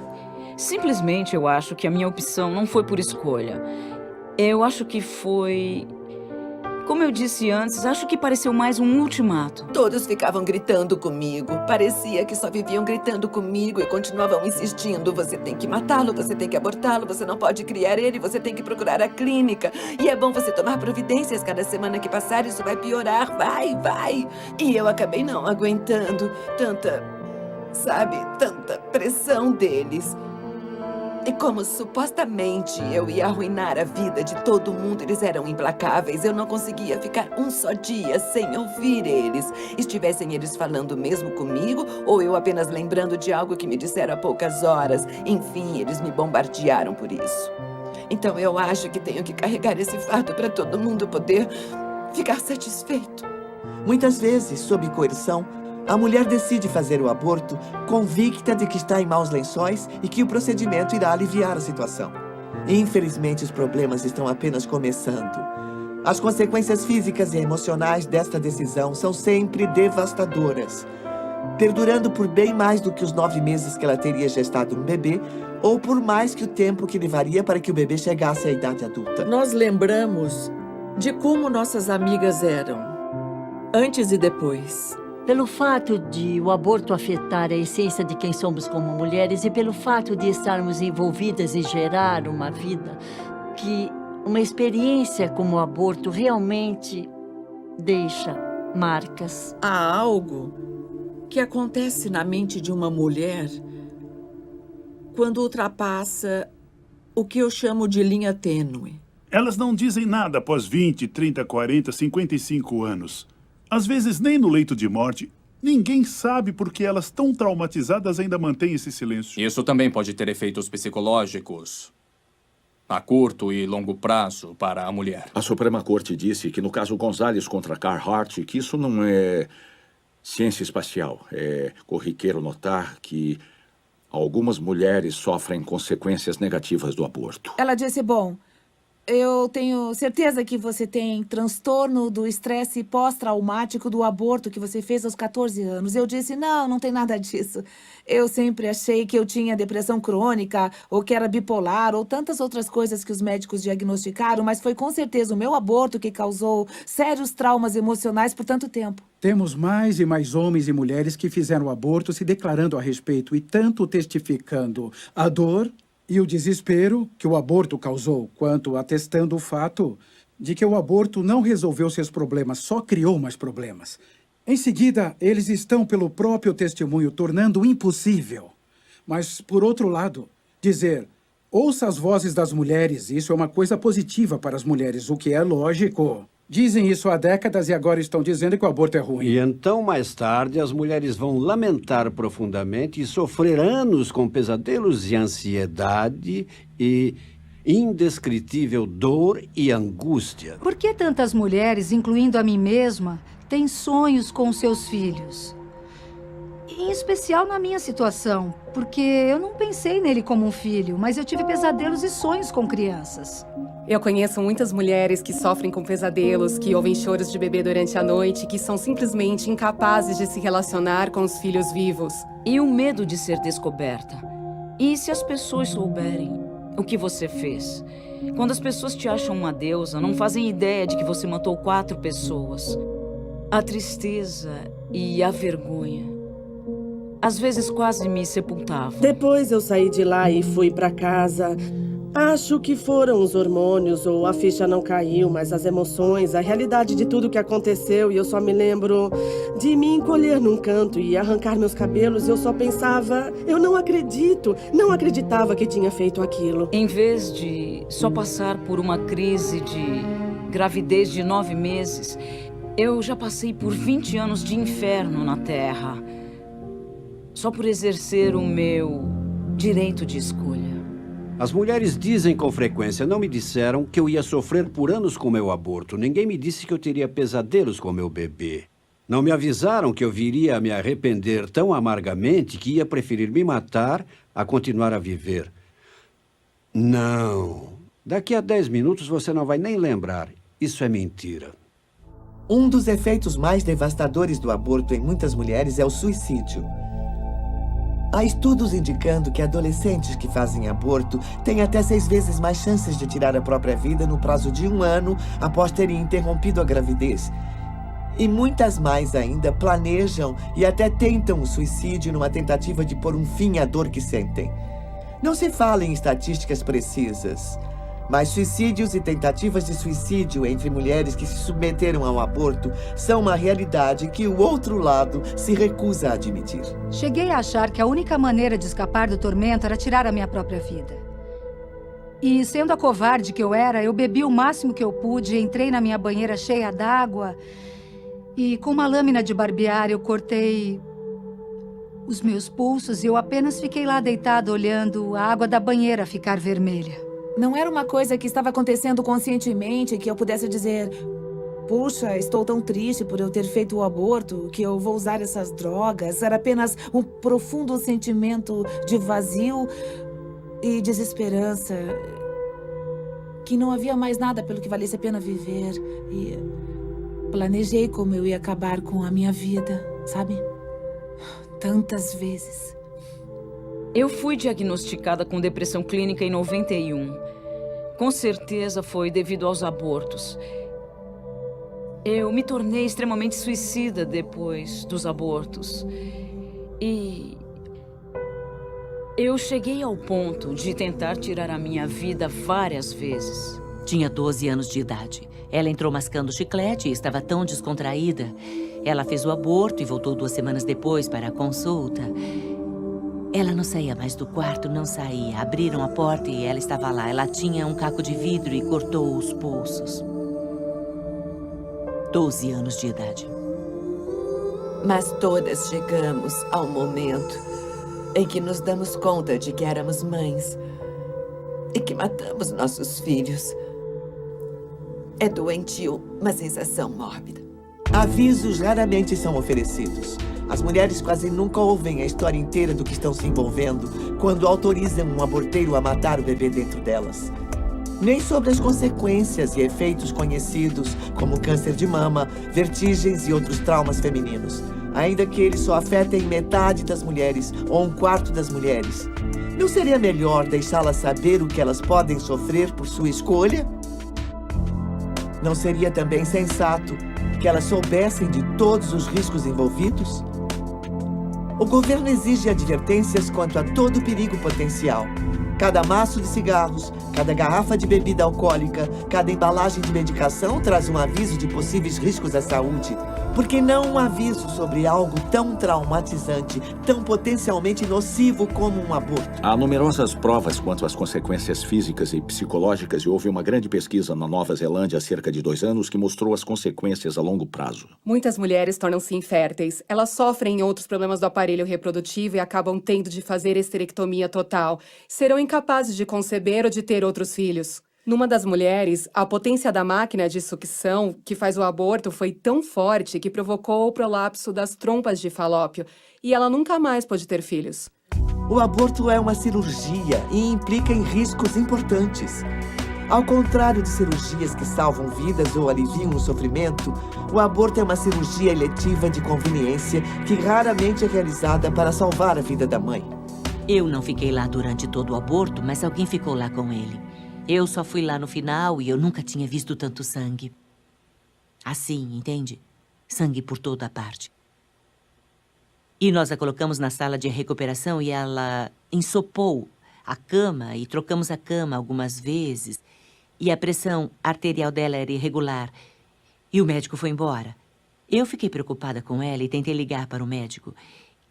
Simplesmente eu acho que a minha opção não foi por escolha. Eu acho que foi... Como eu disse antes, acho que pareceu mais um ultimato. Todos ficavam gritando comigo. Parecia que só viviam gritando comigo e continuavam insistindo. Você tem que matá-lo, você tem que abortá-lo, você não pode criar ele, você tem que procurar a clínica. E é bom você tomar providências. Cada semana que passar, isso vai piorar. Vai. E eu acabei não aguentando tanta pressão deles. E como supostamente eu ia arruinar a vida de todo mundo, eles eram implacáveis. Eu não conseguia ficar um só dia sem ouvir eles. Estivessem eles falando mesmo comigo, ou eu apenas lembrando de algo que me disseram há poucas horas. Enfim, eles me bombardearam por isso. Então eu acho que tenho que carregar esse fardo para todo mundo poder ficar satisfeito. Muitas vezes, sob coerção, a mulher decide fazer o aborto convicta de que está em maus lençóis e que o procedimento irá aliviar a situação. Infelizmente, os problemas estão apenas começando. As consequências físicas e emocionais desta decisão são sempre devastadoras, perdurando por bem mais do que os 9 meses que ela teria gestado um bebê ou por mais que o tempo que levaria para que o bebê chegasse à idade adulta. Nós lembramos de como nossas amigas eram, antes e depois. Pelo fato de o aborto afetar a essência de quem somos como mulheres e pelo fato de estarmos envolvidas e gerar uma vida, que uma experiência como o aborto realmente deixa marcas. Há algo que acontece na mente de uma mulher quando ultrapassa o que eu chamo de linha tênue. Elas não dizem nada após 20, 30, 40, 55 anos. Às vezes, nem no leito de morte, Ninguém sabe porque elas, tão traumatizadas, ainda mantêm esse silêncio. Isso também pode ter efeitos psicológicos a curto e longo prazo para a mulher. A Suprema Corte disse que no caso Gonzalez contra Carhart, que isso não é ciência espacial. É corriqueiro notar que algumas mulheres sofrem consequências negativas do aborto. Ela disse, bom, eu tenho certeza que você tem transtorno do estresse pós-traumático do aborto que você fez aos 14 anos. Eu disse, não tem nada disso. Eu sempre achei que eu tinha depressão crônica, ou que era bipolar, ou tantas outras coisas que os médicos diagnosticaram, mas foi com certeza o meu aborto que causou sérios traumas emocionais por tanto tempo. Temos mais e mais homens e mulheres que fizeram aborto se declarando a respeito e tanto testificando a dor e o desespero que o aborto causou, quanto atestando o fato de que o aborto não resolveu seus problemas, só criou mais problemas. Em seguida, eles estão, pelo próprio testemunho, tornando impossível. Mas, por outro lado, dizer, ouça as vozes das mulheres, isso é uma coisa positiva para as mulheres, o que é lógico. Dizem isso há décadas e agora estão dizendo que o aborto é ruim. E então, mais tarde, as mulheres vão lamentar profundamente e sofrer anos com pesadelos de ansiedade e indescritível dor e angústia. Por que tantas mulheres, incluindo a mim mesma, têm sonhos com seus filhos? Em especial na minha situação, porque eu não pensei nele como um filho, mas eu tive pesadelos e sonhos com crianças. Eu conheço muitas mulheres que sofrem com pesadelos, que ouvem choros de bebê durante a noite, que são simplesmente incapazes de se relacionar com os filhos vivos. E o medo de ser descoberta. E se as pessoas souberem o que você fez? Quando as pessoas te acham uma deusa, não fazem ideia de que você matou 4 pessoas. A tristeza e a vergonha às vezes quase me sepultavam. Depois eu saí de lá e fui pra casa. Acho que foram os hormônios ou a ficha não caiu, mas as emoções, a realidade de tudo que aconteceu. E eu só me lembro de me encolher num canto e arrancar meus cabelos. E eu só pensava, eu não acreditava que tinha feito aquilo. Em vez de só passar por uma crise de gravidez de 9 meses, eu já passei por 20 anos de inferno na Terra. Só por exercer o meu direito de escolha. As mulheres dizem com frequência, não me disseram que eu ia sofrer por anos com meu aborto. Ninguém me disse que eu teria pesadelos com meu bebê. Não me avisaram que eu viria a me arrepender tão amargamente que ia preferir me matar a continuar a viver. Não. Daqui a 10 minutos você não vai nem lembrar. Isso é mentira. Um dos efeitos mais devastadores do aborto em muitas mulheres é o suicídio. Há estudos indicando que adolescentes que fazem aborto têm até 6 vezes mais chances de tirar a própria vida no prazo de 1 ano após terem interrompido a gravidez. E muitas mais ainda planejam e até tentam o suicídio numa tentativa de pôr um fim à dor que sentem. Não se fala em estatísticas precisas, mas suicídios e tentativas de suicídio entre mulheres que se submeteram ao aborto são uma realidade que o outro lado se recusa a admitir. Cheguei a achar que a única maneira de escapar do tormento era tirar a minha própria vida. E, sendo a covarde que eu era, eu bebi o máximo que eu pude, entrei na minha banheira cheia d'água e, com uma lâmina de barbear, eu cortei os meus pulsos e eu apenas fiquei lá deitada olhando a água da banheira ficar vermelha. Não era uma coisa que estava acontecendo conscientemente, que eu pudesse dizer, puxa, estou tão triste por eu ter feito o aborto, que eu vou usar essas drogas. Era apenas um profundo sentimento de vazio e desesperança, que não havia mais nada pelo que valesse a pena viver. E planejei como eu ia acabar com a minha vida, sabe? Tantas vezes. Eu fui diagnosticada com depressão clínica em 91. Com certeza foi devido aos abortos. Eu me tornei extremamente suicida depois dos abortos. E eu cheguei ao ponto de tentar tirar a minha vida várias vezes. Tinha 12 anos de idade. Ela entrou mascando chiclete e estava tão descontraída. Ela fez o aborto e voltou 2 semanas depois para a consulta. Ela não saía mais do quarto, não saía. Abriram a porta e ela estava lá. Ela tinha um caco de vidro e cortou os pulsos. 12 anos de idade. Mas todas chegamos ao momento em que nos damos conta de que éramos mães e que matamos nossos filhos. É doentio, uma sensação mórbida. Avisos raramente são oferecidos. As mulheres quase nunca ouvem a história inteira do que estão se envolvendo quando autorizam um aborteiro a matar o bebê dentro delas. Nem sobre as consequências e efeitos conhecidos, como câncer de mama, vertigens e outros traumas femininos, ainda que eles só afetem metade das mulheres ou um quarto das mulheres. Não seria melhor deixá-las saber o que elas podem sofrer por sua escolha? Não seria também sensato que elas soubessem de todos os riscos envolvidos? O governo exige advertências quanto a todo perigo potencial. Cada maço de cigarros, cada garrafa de bebida alcoólica, cada embalagem de medicação traz um aviso de possíveis riscos à saúde. Por que não um aviso sobre algo tão traumatizante, tão potencialmente nocivo como um aborto? Há numerosas provas quanto às consequências físicas e psicológicas e houve uma grande pesquisa na Nova Zelândia há cerca de 2 anos que mostrou as consequências a longo prazo. Muitas mulheres tornam-se inférteis. Elas sofrem outros problemas do aparelho reprodutivo e acabam tendo de fazer esterectomia total. Serão incapazes de conceber ou de ter outros filhos. Numa das mulheres, a potência da máquina de sucção que faz o aborto foi tão forte que provocou o prolapso das trompas de Falópio e ela nunca mais pôde ter filhos. O aborto é uma cirurgia e implica em riscos importantes. Ao contrário de cirurgias que salvam vidas ou aliviam o sofrimento, o aborto é uma cirurgia eletiva de conveniência que raramente é realizada para salvar a vida da mãe. Eu não fiquei lá durante todo o aborto, mas alguém ficou lá com ele. Eu só fui lá no final e eu nunca tinha visto tanto sangue. Assim, entende? Sangue por toda a parte. E nós a colocamos na sala de recuperação e ela ensopou a cama e trocamos a cama algumas vezes. E a pressão arterial dela era irregular. E o médico foi embora. Eu fiquei preocupada com ela e tentei ligar para o médico.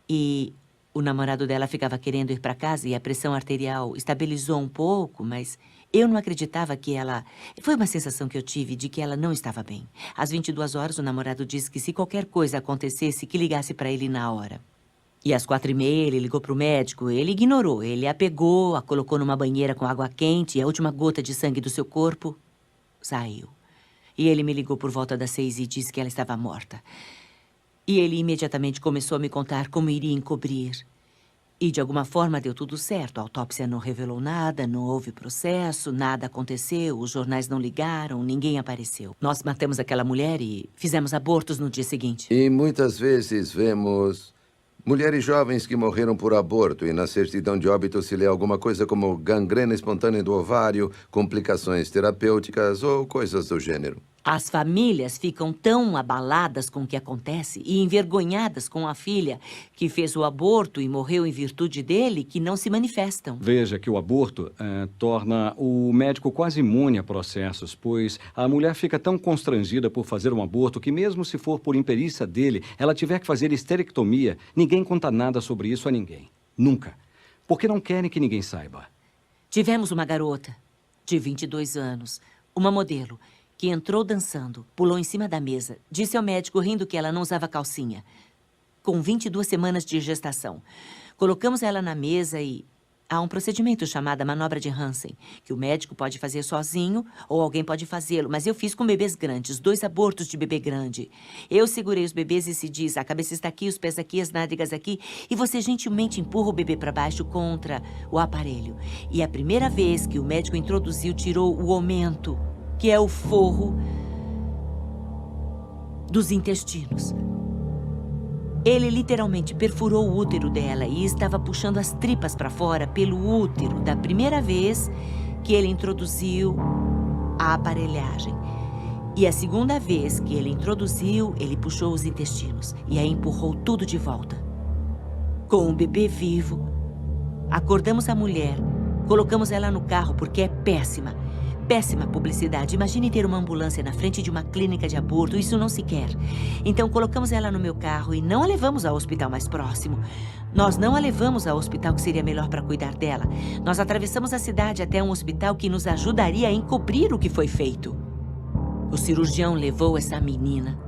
E o namorado dela ficava querendo ir para casa e a pressão arterial estabilizou um pouco, mas eu não acreditava que ela... Foi uma sensação que eu tive de que ela não estava bem. Às 22 horas, o namorado disse que se qualquer coisa acontecesse, que ligasse para ele na hora. E às 4h30, ele ligou para o médico. Ele ignorou. Ele a pegou, a colocou numa banheira com água quente e a última gota de sangue do seu corpo saiu. E ele me ligou por volta das 6 e disse que ela estava morta. E ele imediatamente começou a me contar como iria encobrir. E, de alguma forma, deu tudo certo. A autópsia não revelou nada, não houve processo, nada aconteceu, os jornais não ligaram, ninguém apareceu. Nós matamos aquela mulher e fizemos abortos no dia seguinte. E muitas vezes vemos mulheres jovens que morreram por aborto e na certidão de óbito se lê alguma coisa como gangrena espontânea do ovário, complicações terapêuticas ou coisas do gênero. As famílias ficam tão abaladas com o que acontece e envergonhadas com a filha que fez o aborto e morreu em virtude dele que não se manifestam. Veja que o aborto torna o médico quase imune a processos, pois a mulher fica tão constrangida por fazer um aborto que mesmo se for por imperícia dele, ela tiver que fazer esterectomia, ninguém conta nada sobre isso a ninguém. Nunca. Porque não querem que ninguém saiba. Tivemos uma garota de 22 anos, uma modelo, que entrou dançando, pulou em cima da mesa, disse ao médico rindo que ela não usava calcinha, com 22 semanas de gestação. Colocamos ela na mesa e há um procedimento chamado manobra de Hansen, que o médico pode fazer sozinho ou alguém pode fazê-lo, mas eu fiz com bebês grandes, 2 abortos de bebê grande. Eu segurei os bebês e se diz, a cabeça está aqui, os pés aqui, as nádegas aqui, e você gentilmente empurra o bebê para baixo contra o aparelho. E a primeira vez que o médico introduziu, tirou o aumento, que é o forro dos intestinos. Ele literalmente perfurou o útero dela e estava puxando as tripas para fora pelo útero da primeira vez que ele introduziu a aparelhagem. E a segunda vez que ele introduziu, ele puxou os intestinos e aí empurrou tudo de volta. Com o bebê vivo, acordamos a mulher, colocamos ela no carro porque é péssima. Péssima publicidade. Imagine ter uma ambulância na frente de uma clínica de aborto. Isso não se quer. Então, colocamos ela no meu carro e não a levamos ao hospital mais próximo. Nós não a levamos ao hospital que seria melhor para cuidar dela. Nós atravessamos a cidade até um hospital que nos ajudaria a encobrir o que foi feito. O cirurgião levou essa menina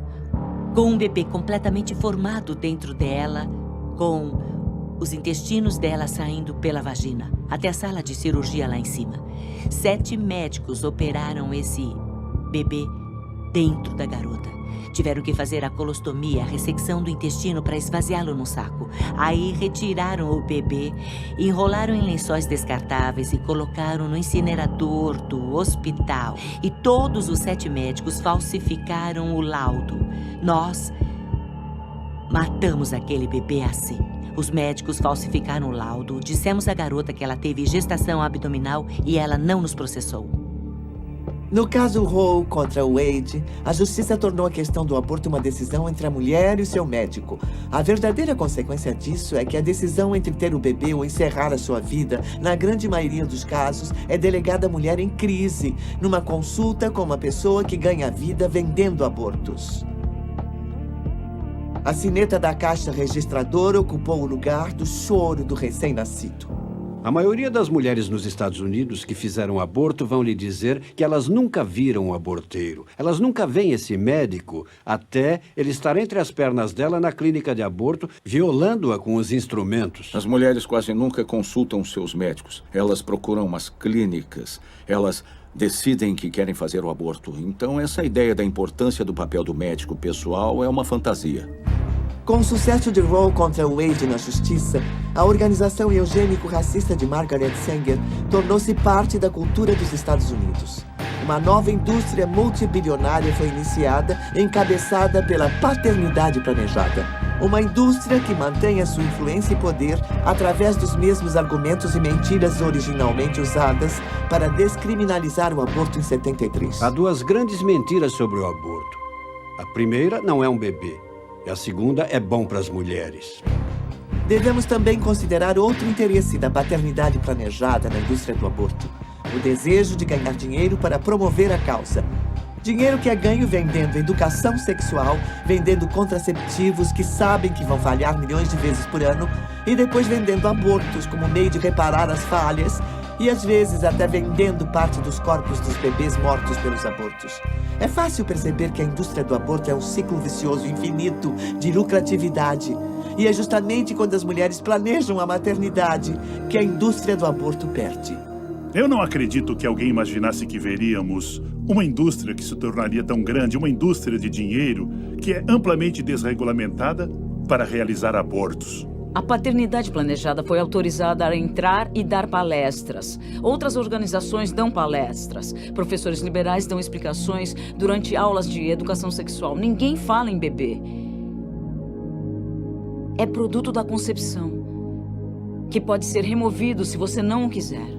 com um bebê completamente formado dentro dela, com os intestinos dela saindo pela vagina, até a sala de cirurgia lá em cima. 7 médicos operaram esse bebê dentro da garota. Tiveram que fazer a colostomia, a ressecção do intestino para esvaziá-lo no saco. Aí retiraram o bebê, enrolaram em lençóis descartáveis e colocaram no incinerador do hospital. E todos os 7 médicos falsificaram o laudo. Nós matamos aquele bebê assim. Os médicos falsificaram o laudo, dissemos à garota que ela teve gestação abdominal e ela não nos processou. No caso Roe contra Wade, a justiça tornou a questão do aborto uma decisão entre a mulher e o seu médico. A verdadeira consequência disso é que a decisão entre ter o bebê ou encerrar a sua vida, na grande maioria dos casos, é delegada à mulher em crise, numa consulta com uma pessoa que ganha vida vendendo abortos. A sineta da caixa registradora ocupou o lugar do choro do recém-nascido. A maioria das mulheres nos Estados Unidos que fizeram aborto vão lhe dizer que elas nunca viram um aborteiro. Elas nunca veem esse médico até ele estar entre as pernas dela na clínica de aborto, violando-a com os instrumentos. As mulheres quase nunca consultam seus médicos. Elas procuram umas clínicas. Elas decidem que querem fazer o aborto. Então, essa ideia da importância do papel do médico pessoal é uma fantasia. Com o sucesso de Roe contra Wade na justiça, a organização eugênico-racista de Margaret Sanger tornou-se parte da cultura dos Estados Unidos. Uma nova indústria multibilionária foi iniciada, encabeçada pela paternidade planejada. Uma indústria que mantém a sua influência e poder através dos mesmos argumentos e mentiras originalmente usadas para descriminalizar o aborto em 73. Há 2 grandes mentiras sobre o aborto. A primeira não é um bebê. E a segunda é bom para as mulheres. Devemos também considerar outro interesse da paternidade planejada na indústria do aborto. O desejo de ganhar dinheiro para promover a causa. Dinheiro que é ganho vendendo educação sexual, vendendo contraceptivos que sabem que vão falhar milhões de vezes por ano, e depois vendendo abortos como meio de reparar as falhas, e às vezes até vendendo parte dos corpos dos bebês mortos pelos abortos. É fácil perceber que a indústria do aborto é um ciclo vicioso infinito de lucratividade. E é justamente quando as mulheres planejam a maternidade que a indústria do aborto perde. Eu não acredito que alguém imaginasse que veríamos uma indústria que se tornaria tão grande, uma indústria de dinheiro que é amplamente desregulamentada para realizar abortos. A paternidade planejada foi autorizada a entrar e dar palestras. Outras organizações dão palestras. Professores liberais dão explicações durante aulas de educação sexual. Ninguém fala em bebê. É produto da concepção, que pode ser removido se você não o quiser.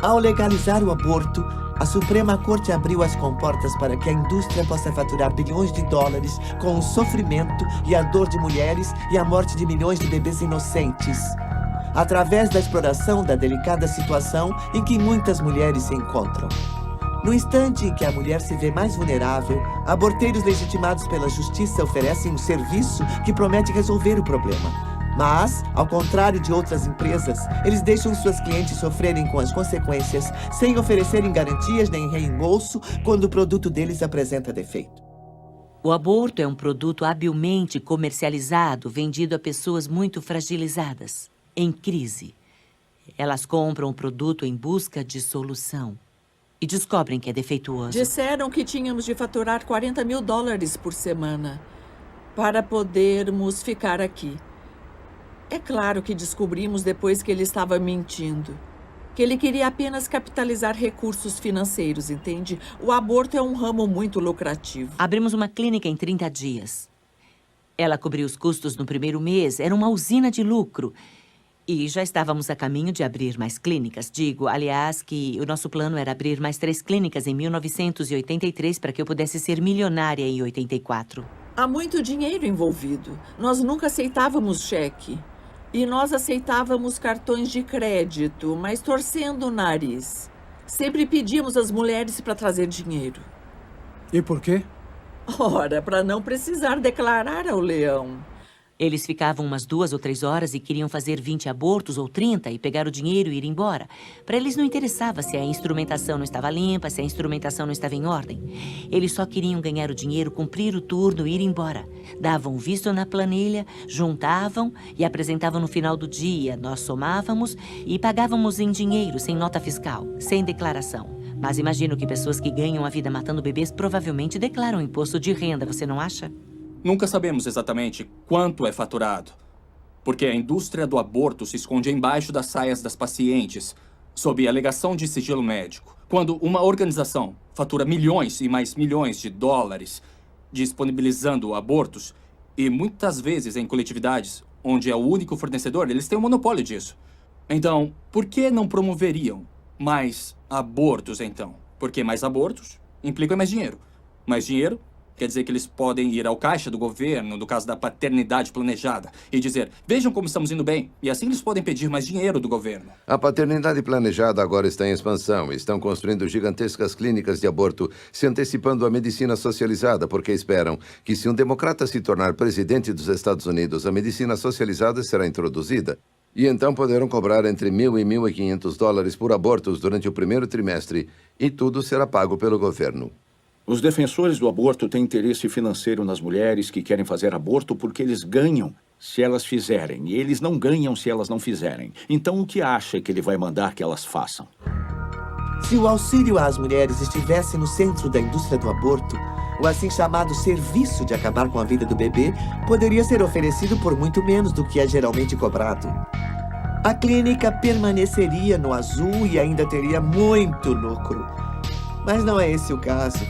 Ao legalizar o aborto, a Suprema Corte abriu as comportas para que a indústria possa faturar bilhões de dólares com o sofrimento e a dor de mulheres e a morte de milhões de bebês inocentes, através da exploração da delicada situação em que muitas mulheres se encontram. No instante em que a mulher se vê mais vulnerável, aborteiros legitimados pela justiça oferecem um serviço que promete resolver o problema. Mas, ao contrário de outras empresas, eles deixam suas clientes sofrerem com as consequências sem oferecerem garantias nem reembolso quando o produto deles apresenta defeito. O aborto é um produto habilmente comercializado, vendido a pessoas muito fragilizadas, em crise. Elas compram o produto em busca de solução e descobrem que é defeituoso. Disseram que tínhamos de faturar $40 mil por semana para podermos ficar aqui. É claro que descobrimos depois que ele estava mentindo. Que ele queria apenas capitalizar recursos financeiros, entende? O aborto é um ramo muito lucrativo. Abrimos uma clínica em 30 dias. Ela cobriu os custos no primeiro mês. Era uma usina de lucro. E já estávamos a caminho de abrir mais clínicas. Digo, aliás, que o nosso plano era abrir mais 3 clínicas em 1983 para que eu pudesse ser milionária em 84. Há muito dinheiro envolvido. Nós nunca aceitávamos cheque. E nós aceitávamos cartões de crédito, mas torcendo o nariz. Sempre pedíamos às mulheres para trazer dinheiro. E por quê? Ora, para não precisar declarar ao leão. Eles ficavam umas 2 ou 3 horas e queriam fazer 20 abortos ou 30 e pegar o dinheiro e ir embora. Para eles não interessava se a instrumentação não estava limpa, se a instrumentação não estava em ordem. Eles só queriam ganhar o dinheiro, cumprir o turno e ir embora. Davam visto na planilha, juntavam e apresentavam no final do dia. Nós somávamos e pagávamos em dinheiro, sem nota fiscal, sem declaração. Mas imagino que pessoas que ganham a vida matando bebês provavelmente declaram imposto de renda, você não acha? Nunca sabemos exatamente quanto é faturado, porque a indústria do aborto se esconde embaixo das saias das pacientes, sob a alegação de sigilo médico. Quando uma organização fatura milhões e mais milhões de dólares disponibilizando abortos, e muitas vezes em coletividades, onde é o único fornecedor, eles têm um monopólio disso. Então, por que não promoveriam mais abortos, então? Porque mais abortos implicam mais dinheiro. Mais dinheiro quer dizer que eles podem ir ao caixa do governo, no caso da paternidade planejada, e dizer, vejam como estamos indo bem. E assim eles podem pedir mais dinheiro do governo. A paternidade planejada agora está em expansão. Estão construindo gigantescas clínicas de aborto, se antecipando à medicina socializada, porque esperam que se um democrata se tornar presidente dos Estados Unidos, a medicina socializada será introduzida. E então poderão cobrar entre $1.000 e $1.500 por abortos durante o primeiro trimestre, e tudo será pago pelo governo. Os defensores do aborto têm interesse financeiro nas mulheres que querem fazer aborto porque eles ganham se elas fizerem, e eles não ganham se elas não fizerem. Então, o que acha que ele vai mandar que elas façam? Se o auxílio às mulheres estivesse no centro da indústria do aborto, o assim chamado serviço de acabar com a vida do bebê poderia ser oferecido por muito menos do que é geralmente cobrado. A clínica permaneceria no azul e ainda teria muito lucro. Mas não é esse o caso.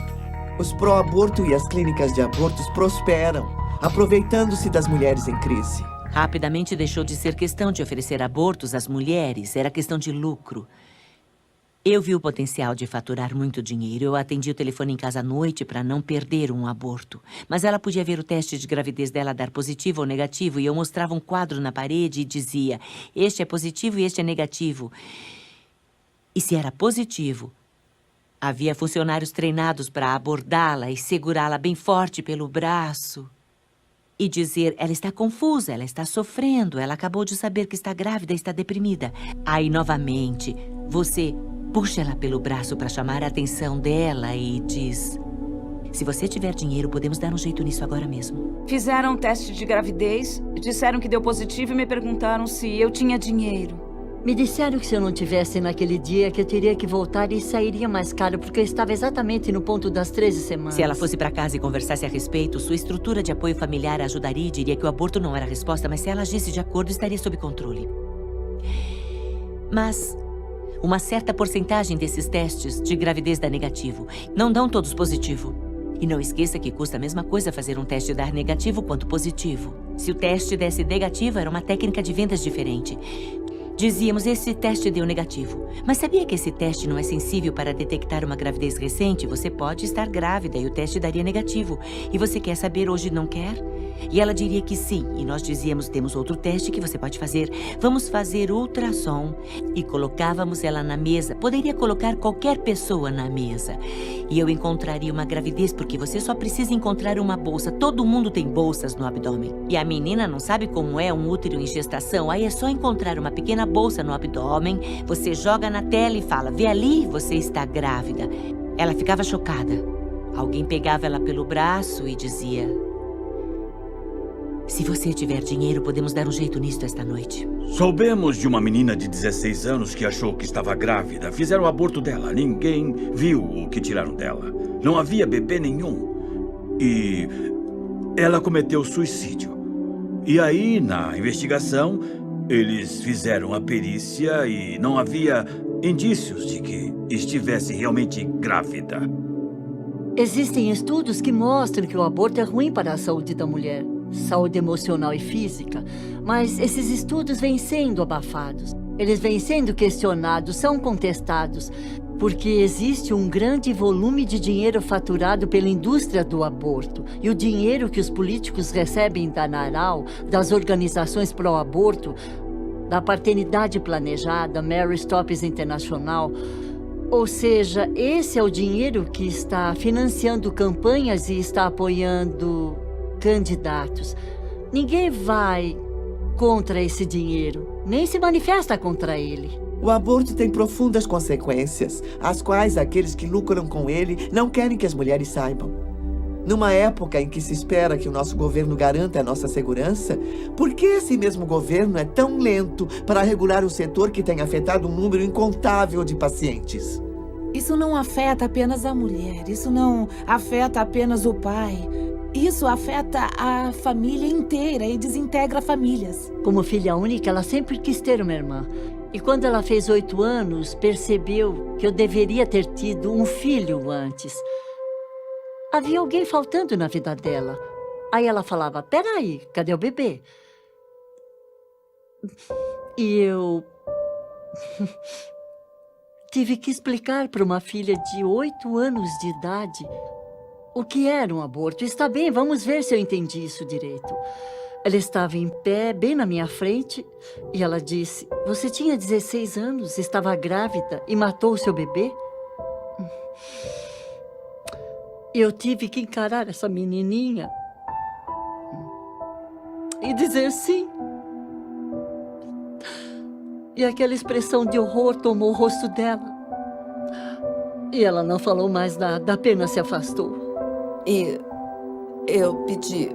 Os pró-aborto e as clínicas de abortos prosperam, aproveitando-se das mulheres em crise. Rapidamente deixou de ser questão de oferecer abortos às mulheres, era questão de lucro. Eu vi o potencial de faturar muito dinheiro. Eu atendi o telefone em casa à noite para não perder um aborto. Mas ela podia ver o teste de gravidez dela dar positivo ou negativo, e eu mostrava um quadro na parede e dizia, este é positivo e este é negativo. E se era positivo, havia funcionários treinados para abordá-la e segurá-la bem forte pelo braço e dizer, ela está confusa, ela está sofrendo, ela acabou de saber que está grávida, está deprimida. Aí, novamente, você puxa ela pelo braço para chamar a atenção dela e diz, se você tiver dinheiro, podemos dar um jeito nisso agora mesmo. Fizeram um teste de gravidez, disseram que deu positivo e me perguntaram se eu tinha dinheiro. Me disseram que se eu não tivesse naquele dia, que eu teria que voltar e sairia mais caro, porque eu estava exatamente no ponto das 13 semanas. Se ela fosse para casa e conversasse a respeito, sua estrutura de apoio familiar a ajudaria e diria que o aborto não era a resposta, mas se ela agisse de acordo, estaria sob controle. Mas uma certa porcentagem desses testes de gravidez dá negativo. Não dão todos positivo. E não esqueça que custa a mesma coisa fazer um teste dar negativo quanto positivo. Se o teste desse negativo, era uma técnica de vendas diferente. Dizíamos, esse teste deu negativo. Mas sabia que esse teste não é sensível para detectar uma gravidez recente? Você pode estar grávida e o teste daria negativo. E você quer saber hoje, não quer? E ela diria que sim. E nós dizíamos, temos outro teste que você pode fazer. Vamos fazer ultrassom. E colocávamos ela na mesa. Poderia colocar qualquer pessoa na mesa. E eu encontraria uma gravidez, porque você só precisa encontrar uma bolsa. Todo mundo tem bolsas no abdômen. E a menina não sabe como é um útero em gestação. Aí é só encontrar uma pequena bolsa no abdômen. Você joga na tela e fala, vê ali, você está grávida. Ela ficava chocada. Alguém pegava ela pelo braço e dizia, se você tiver dinheiro, podemos dar um jeito nisto esta noite. Soubemos de uma menina de 16 anos que achou que estava grávida. Fizeram o aborto dela. Ninguém viu o que tiraram dela. Não havia bebê nenhum. E ela cometeu suicídio. E aí, na investigação, eles fizeram a perícia e não havia indícios de que estivesse realmente grávida. Existem estudos que mostram que o aborto é ruim para a saúde da mulher. Saúde emocional e física, mas esses estudos vêm sendo abafados. Eles vêm sendo questionados, são contestados, porque existe um grande volume de dinheiro faturado pela indústria do aborto. E o dinheiro que os políticos recebem da NARAL, das organizações pró-aborto, da paternidade planejada, Mary Stoppes International, ou seja, esse é o dinheiro que está financiando campanhas e está apoiando candidatos. ninguém vai contra esse dinheiro, nem se manifesta contra ele. O aborto tem profundas consequências, as quais aqueles que lucram com ele não querem que as mulheres saibam. Numa época em que se espera que o nosso governo garanta a nossa segurança, por que esse mesmo governo é tão lento para regular um setor que tem afetado um número incontável de pacientes? Isso não afeta apenas a mulher, isso não afeta apenas o pai. Isso afeta a família inteira e desintegra famílias. Como filha única, ela sempre quis ter uma irmã. E quando ela fez 8 anos, percebeu que eu deveria ter tido um filho antes. Havia alguém faltando na vida dela. Aí ela falava, peraí, cadê o bebê? E eu tive que explicar para uma filha de 8 anos de idade o que era um aborto. Está bem, vamos ver se eu entendi isso direito. Ela estava em pé, bem na minha frente, e ela disse, você tinha 16 anos, estava grávida e matou o seu bebê? Eu tive que encarar essa menininha e dizer sim. E aquela expressão de horror tomou o rosto dela. E ela não falou mais nada, apenas se afastou. E eu pedi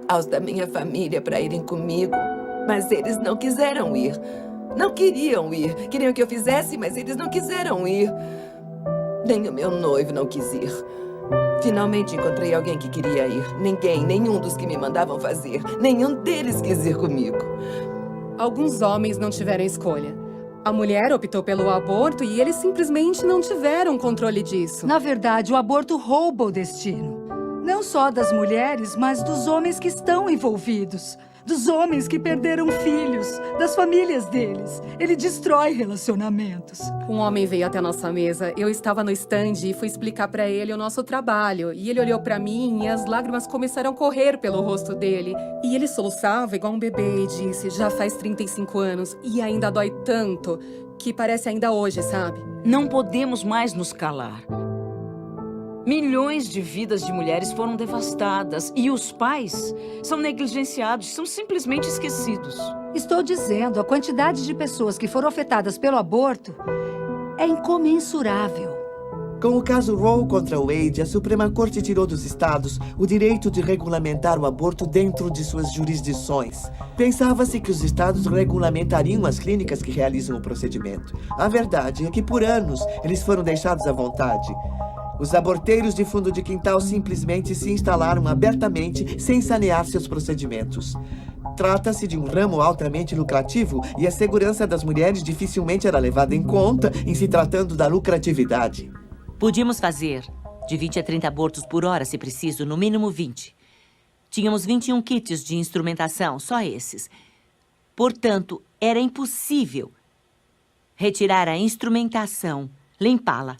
aos da minha família para irem comigo, mas eles não quiseram ir. Não queriam ir. Queriam que eu fizesse, mas eles não quiseram ir. Nem o meu noivo não quis ir. Finalmente encontrei alguém que queria ir. Ninguém, nenhum dos que me mandavam fazer. Nenhum deles quis ir comigo. Alguns homens não tiveram escolha. A mulher optou pelo aborto e eles simplesmente não tiveram controle disso. Na verdade, o aborto rouba o destino. Não só das mulheres, mas dos homens que estão envolvidos. Dos homens que perderam filhos, das famílias deles. Ele destrói relacionamentos. Um homem veio até a nossa mesa. Eu estava no stand e fui explicar para ele o nosso trabalho. E ele olhou para mim e as lágrimas começaram a correr pelo rosto dele. E ele soluçava igual um bebê e disse, já faz 35 anos e ainda dói tanto que parece ainda hoje, sabe? Não podemos mais nos calar. Milhões de vidas de mulheres foram devastadas e os pais são negligenciados, são simplesmente esquecidos. Estou dizendo, a quantidade de pessoas que foram afetadas pelo aborto é incomensurável. Com o caso Roe contra Wade, a Suprema Corte tirou dos estados o direito de regulamentar o aborto dentro de suas jurisdições. Pensava-se que os estados regulamentariam as clínicas que realizam o procedimento. A verdade é que, por anos, eles foram deixados à vontade. Os aborteiros de fundo de quintal simplesmente se instalaram abertamente sem sanear seus procedimentos. Trata-se de um ramo altamente lucrativo e a segurança das mulheres dificilmente era levada em conta em se tratando da lucratividade. Podíamos fazer de 20 a 30 abortos por hora, se preciso, no mínimo 20. Tínhamos 21 kits de instrumentação, só esses. Portanto, era impossível retirar a instrumentação, limpá-la,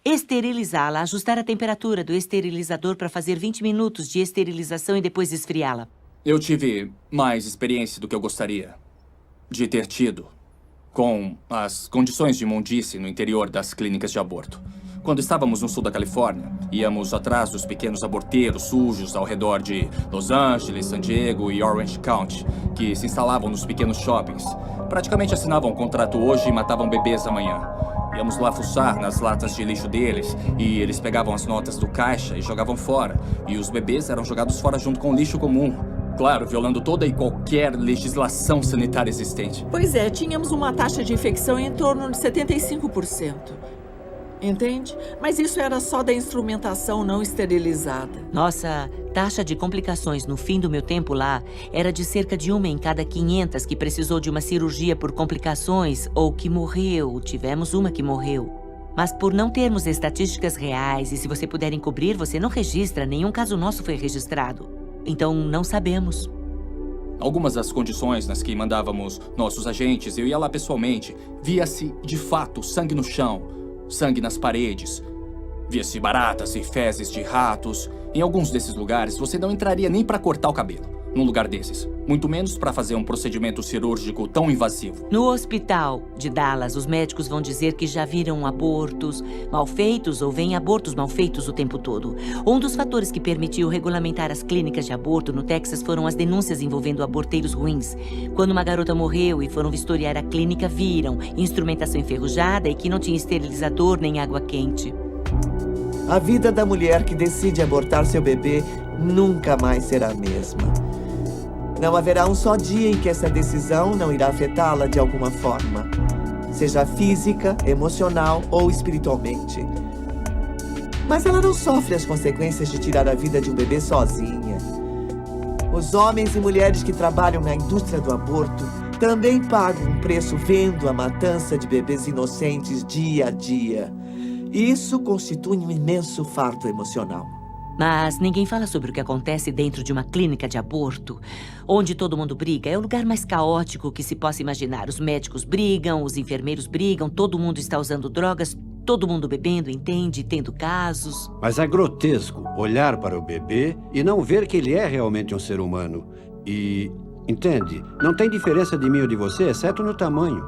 esterilizá-la, ajustar a temperatura do esterilizador para fazer 20 minutos de esterilização e depois esfriá-la. Eu tive mais experiência do que eu gostaria de ter tido com as condições de imundície no interior das clínicas de aborto. Quando estávamos no sul da Califórnia, íamos atrás dos pequenos aborteiros sujos ao redor de Los Angeles, San Diego e Orange County, que se instalavam nos pequenos shoppings. Praticamente assinavam um contrato hoje e matavam bebês amanhã. Íamos lá fuçar nas latas de lixo deles e eles pegavam as notas do caixa e jogavam fora. E os bebês eram jogados fora junto com o lixo comum. Claro, violando toda e qualquer legislação sanitária existente. Pois é, tínhamos uma taxa de infecção em torno de 75%. Entende? Mas isso era só da instrumentação não esterilizada. Nossa taxa de complicações no fim do meu tempo lá era de cerca de 1 em cada 500 que precisou de uma cirurgia por complicações ou que morreu. Tivemos uma que morreu. Mas por não termos estatísticas reais e se você puder encobrir, você não registra. Nenhum caso nosso foi registrado. Então, não sabemos. Algumas das condições nas que mandávamos nossos agentes, eu ia lá pessoalmente, via-se, de fato, sangue no chão, sangue nas paredes. Via-se baratas e fezes de ratos. Em alguns desses lugares, você não entraria nem para cortar o cabelo. num lugar desses. Muito menos para fazer um procedimento cirúrgico tão invasivo. No hospital de Dallas, os médicos vão dizer que já viram abortos mal feitos ou veem abortos mal feitos o tempo todo. Um dos fatores que permitiu regulamentar as clínicas de aborto no Texas foram as denúncias envolvendo aborteiros ruins. Quando uma garota morreu e foram vistoriar a clínica, viram instrumentação enferrujada e que não tinha esterilizador nem água quente. A vida da mulher que decide abortar seu bebê nunca mais será a mesma. Não haverá um só dia em que essa decisão não irá afetá-la de alguma forma, seja física, emocional ou espiritualmente. Mas ela não sofre as consequências de tirar a vida de um bebê sozinha. Os homens e mulheres que trabalham na indústria do aborto também pagam um preço vendo a matança de bebês inocentes dia a dia. Isso constitui um imenso fardo emocional. Mas ninguém fala sobre o que acontece dentro de uma clínica de aborto, onde todo mundo briga. É o lugar mais caótico que se possa imaginar. Os médicos brigam, os enfermeiros brigam, todo mundo está usando drogas, todo mundo bebendo, entende, tendo casos. Mas é grotesco olhar para o bebê e não ver que ele é realmente um ser humano. E, entende, não tem diferença de mim ou de você, exceto no tamanho.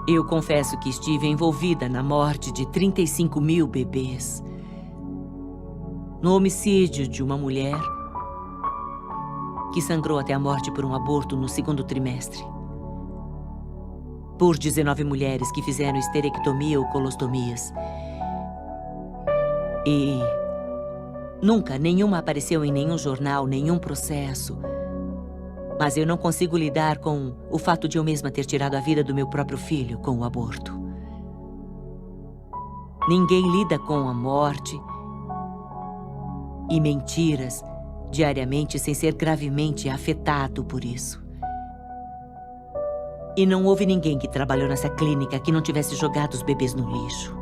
Eu confesso que estive envolvida na morte de 35 mil bebês. No homicídio de uma mulher que sangrou até a morte por um aborto no 2º trimestre. Por 19 mulheres que fizeram esterectomia ou colostomias. E nunca nenhuma apareceu em nenhum jornal, nenhum processo. Mas eu não consigo lidar com o fato de eu mesma ter tirado a vida do meu próprio filho com o aborto. Ninguém lida com a morte e mentiras diariamente sem ser gravemente afetado por isso. E não houve ninguém que trabalhou nessa clínica que não tivesse jogado os bebês no lixo.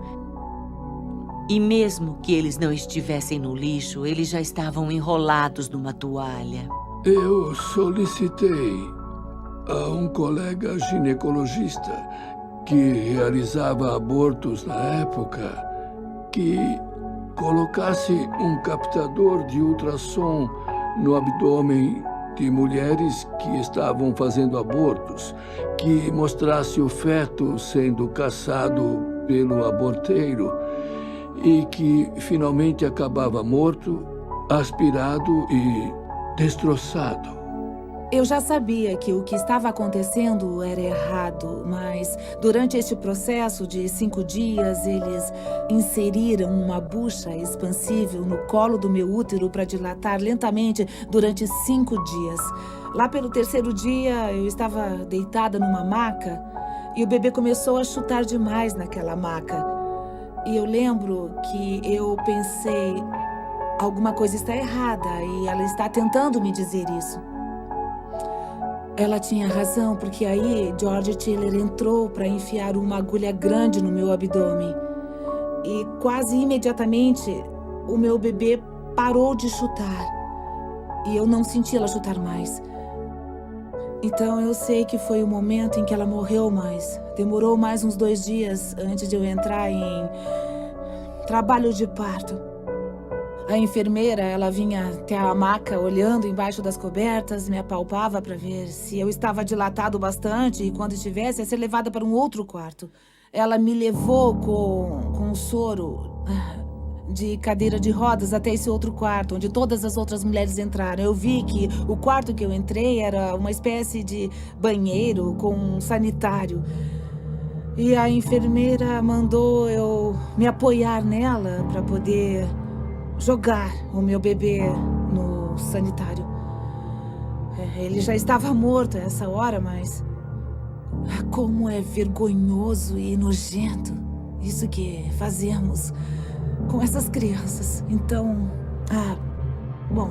E mesmo que eles não estivessem no lixo, eles já estavam enrolados numa toalha. Eu solicitei a um colega ginecologista que realizava abortos na época que colocasse um captador de ultrassom no abdômen de mulheres que estavam fazendo abortos, que mostrasse o feto sendo caçado pelo aborteiro e que finalmente acabava morto, aspirado e destroçado. Eu já sabia que o que estava acontecendo era errado, mas durante este processo de 5 dias, eles inseriram uma bucha expansível no colo do meu útero para dilatar lentamente durante 5 dias. Lá pelo 3º dia, eu estava deitada numa maca e o bebê começou a chutar demais naquela maca. E eu lembro que eu pensei, alguma coisa está errada e ela está tentando me dizer isso. Ela tinha razão, porque aí George Tiller entrou para enfiar uma agulha grande no meu abdômen. E quase imediatamente, o meu bebê parou de chutar. E eu não senti ela chutar mais. Então eu sei que foi o momento em que ela morreu, mas demorou mais uns 2 dias antes de eu entrar em trabalho de parto. A enfermeira, ela vinha até a maca olhando embaixo das cobertas, me apalpava para ver se eu estava dilatado bastante e quando estivesse, ia ser levada para um outro quarto. Ela me levou com um soro de cadeira de rodas até esse outro quarto, onde todas as outras mulheres entraram. Eu vi que o quarto que eu entrei era uma espécie de banheiro com um sanitário. E a enfermeira mandou eu me apoiar nela para poder jogar o meu bebê no sanitário. Ele já estava morto a essa hora, mas como é vergonhoso e nojento isso que fazemos com essas crianças. Então, bom,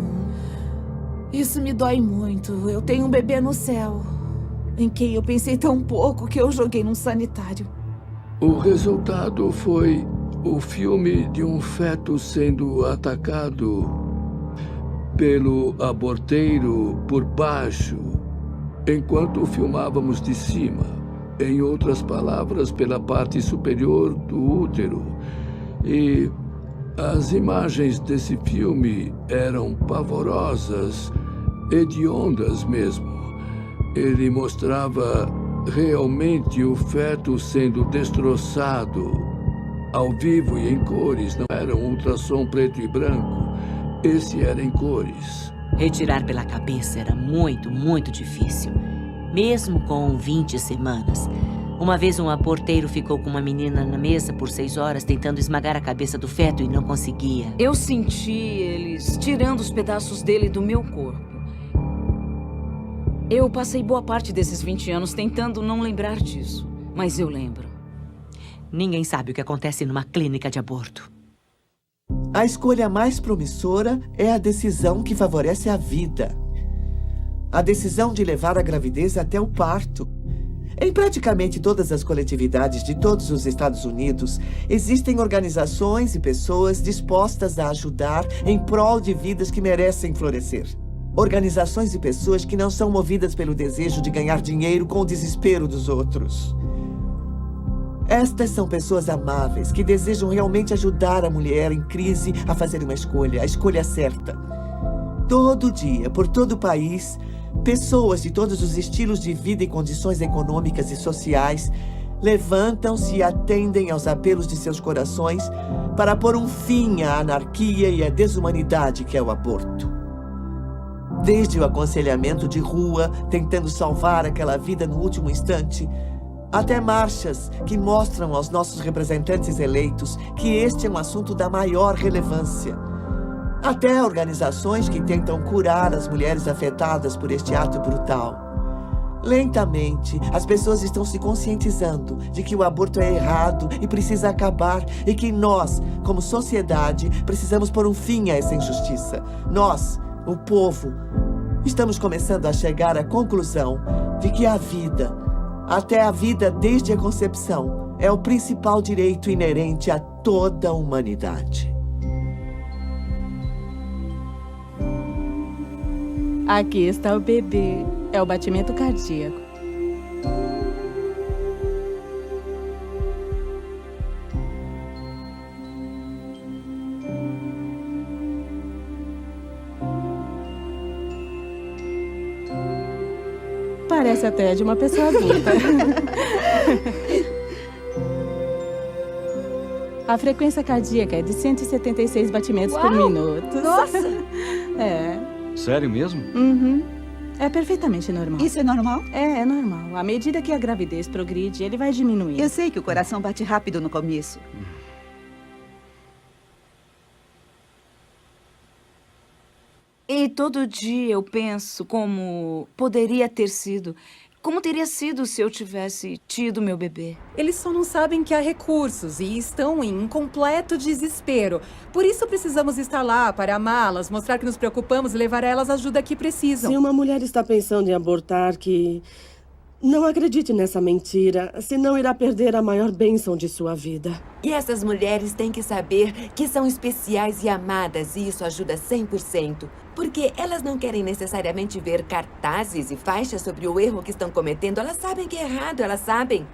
isso me dói muito. Eu tenho um bebê no céu, em quem eu pensei tão pouco que eu joguei num sanitário. O resultado foi o filme de um feto sendo atacado pelo aborteiro por baixo, enquanto filmávamos de cima. Em outras palavras, pela parte superior do útero. E as imagens desse filme eram pavorosas. hediondas mesmo. Ele mostrava realmente o feto sendo destroçado ao vivo e em cores. Não era um ultrassom preto e branco. Esse era em cores. Retirar pela cabeça era muito, muito difícil. Mesmo com 20 semanas. Uma vez um aborteiro ficou com uma menina na mesa por 6 horas tentando esmagar a cabeça do feto e não conseguia. Eu senti eles tirando os pedaços dele do meu corpo. Eu passei boa parte desses 20 anos tentando não lembrar disso. Mas eu lembro. Ninguém sabe o que acontece numa clínica de aborto. A escolha mais promissora é a decisão que favorece a vida. A decisão de levar a gravidez até o parto. Em praticamente todas as coletividades de todos os Estados Unidos, existem organizações e pessoas dispostas a ajudar em prol de vidas que merecem florescer. Organizações e pessoas que não são movidas pelo desejo de ganhar dinheiro com o desespero dos outros. Estas são pessoas amáveis que desejam realmente ajudar a mulher em crise a fazer uma escolha, a escolha certa. Todo dia, por todo o país, pessoas de todos os estilos de vida e condições econômicas e sociais levantam-se e atendem aos apelos de seus corações para pôr um fim à anarquia e à desumanidade que é o aborto. Desde o aconselhamento de rua, tentando salvar aquela vida no último instante, até marchas que mostram aos nossos representantes eleitos que este é um assunto da maior relevância. Até organizações que tentam curar as mulheres afetadas por este ato brutal. Lentamente, as pessoas estão se conscientizando de que o aborto é errado e precisa acabar, e que nós, como sociedade, precisamos pôr um fim a essa injustiça. Nós, o povo, estamos começando a chegar à conclusão de que a vida, até a vida desde a concepção, é o principal direito inerente a toda a humanidade. Aqui está o bebê. É o batimento cardíaco. Parece até de uma pessoa adulta. A frequência cardíaca é de 176 batimentos por minuto. Nossa! É. Sério mesmo? Uhum. É perfeitamente normal. Isso é normal? É normal. À medida que a gravidez progride, ele vai diminuir. Eu sei que o coração bate rápido no começo. E todo dia eu penso como poderia ter sido. Como teria sido se eu tivesse tido meu bebê? Eles só não sabem que há recursos e estão em um completo desespero. Por isso precisamos estar lá para amá-las, mostrar que nos preocupamos e levar a elas a ajuda que precisam. Se uma mulher está pensando em abortar, que não acredite nessa mentira, senão irá perder a maior bênção de sua vida. E essas mulheres têm que saber que são especiais e amadas, e isso ajuda 100%. Porque elas não querem necessariamente ver cartazes e faixas sobre o erro que estão cometendo. Elas sabem que é errado, elas sabem.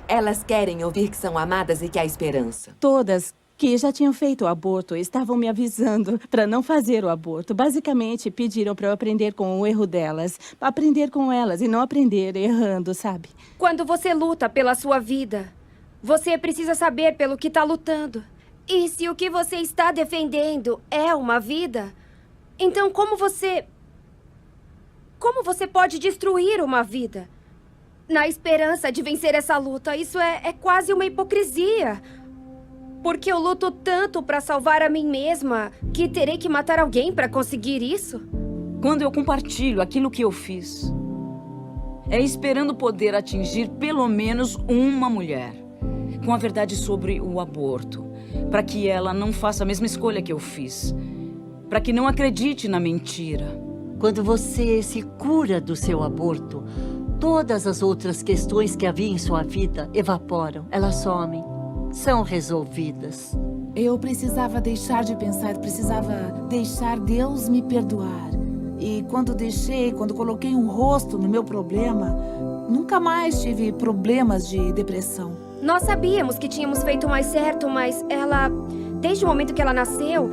Elas querem ouvir que são amadas e que há esperança. Todas que já tinham feito o aborto estavam me avisando para não fazer o aborto. Basicamente, pediram para eu aprender com o erro delas. Aprender com elas e não aprender errando, sabe? Quando você luta pela sua vida, você precisa saber pelo que está lutando. E se o que você está defendendo é uma vida, então como você pode destruir uma vida? Na esperança de vencer essa luta, isso é quase uma hipocrisia. Porque eu luto tanto para salvar a mim mesma que terei que matar alguém para conseguir isso? Quando eu compartilho aquilo que eu fiz, é esperando poder atingir pelo menos uma mulher com a verdade sobre o aborto. Para que ela não faça a mesma escolha que eu fiz. Para que não acredite na mentira. Quando você se cura do seu aborto, todas as outras questões que havia em sua vida evaporam, elas somem, são resolvidas. Eu precisava deixar de pensar, precisava deixar Deus me perdoar. E quando coloquei um rosto no meu problema, nunca mais tive problemas de depressão. Nós sabíamos que tínhamos feito o mais certo, mas ela, desde o momento que ela nasceu,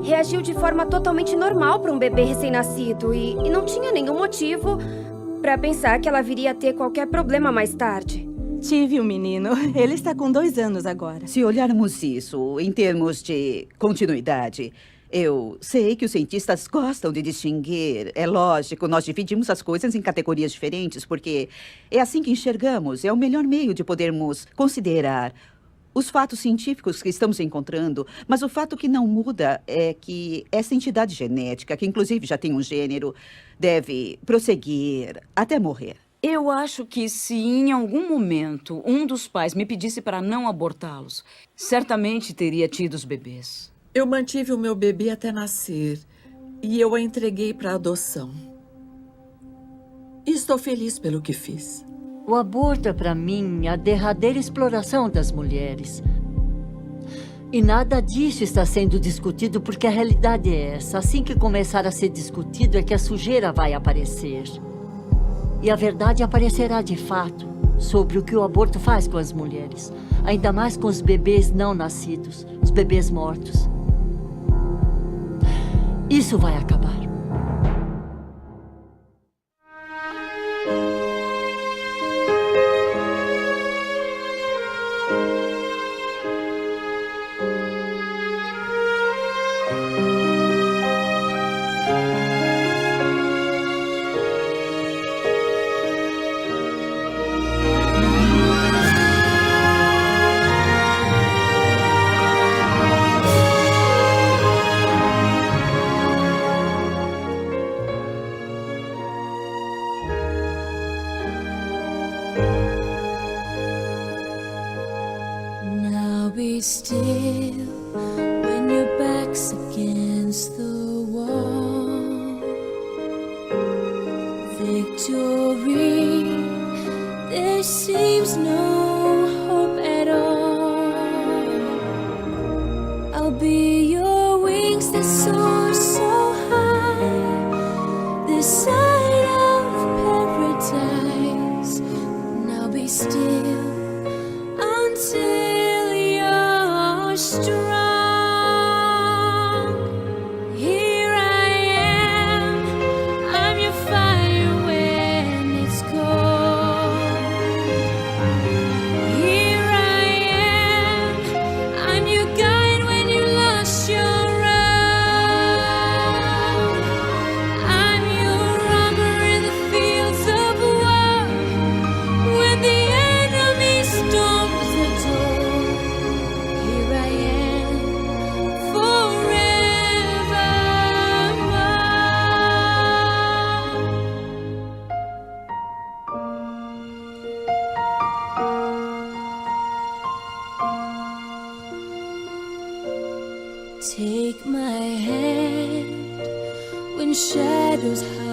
reagiu de forma totalmente normal para um bebê recém-nascido e não tinha nenhum motivo para pensar que ela viria a ter qualquer problema mais tarde. Tive um menino. Ele está com 2 anos agora. Se olharmos isso em termos de continuidade, eu sei que os cientistas gostam de distinguir. É lógico, nós dividimos as coisas em categorias diferentes, porque é assim que enxergamos. É o melhor meio de podermos considerar os fatos científicos que estamos encontrando. Mas o fato que não muda é que essa entidade genética, que inclusive já tem um gênero, deve prosseguir até morrer. Eu acho que se em algum momento um dos pais me pedisse para não abortá-los, certamente teria tido os bebês. Eu mantive o meu bebê até nascer e eu a entreguei para adoção. E estou feliz pelo que fiz. O aborto é, para mim, a derradeira exploração das mulheres. E nada disso está sendo discutido porque a realidade é essa. Assim que começar a ser discutido é que a sujeira vai aparecer. E a verdade aparecerá de fato sobre o que o aborto faz com as mulheres. Ainda mais com os bebês não nascidos, os bebês mortos. Isso vai acabar. Be still when your back's against the wall. Victory, there seems no hope at all. I'll be your wings that soar so high, this side of paradise. Now be still until strong. Here I am, I'm your fire when it's cold. Here I am, I'm your guide when you lost your road. I'm your armor in the fields of war, when the enemy storms the door. Here I am forevermore. Take my hand when shadows hide.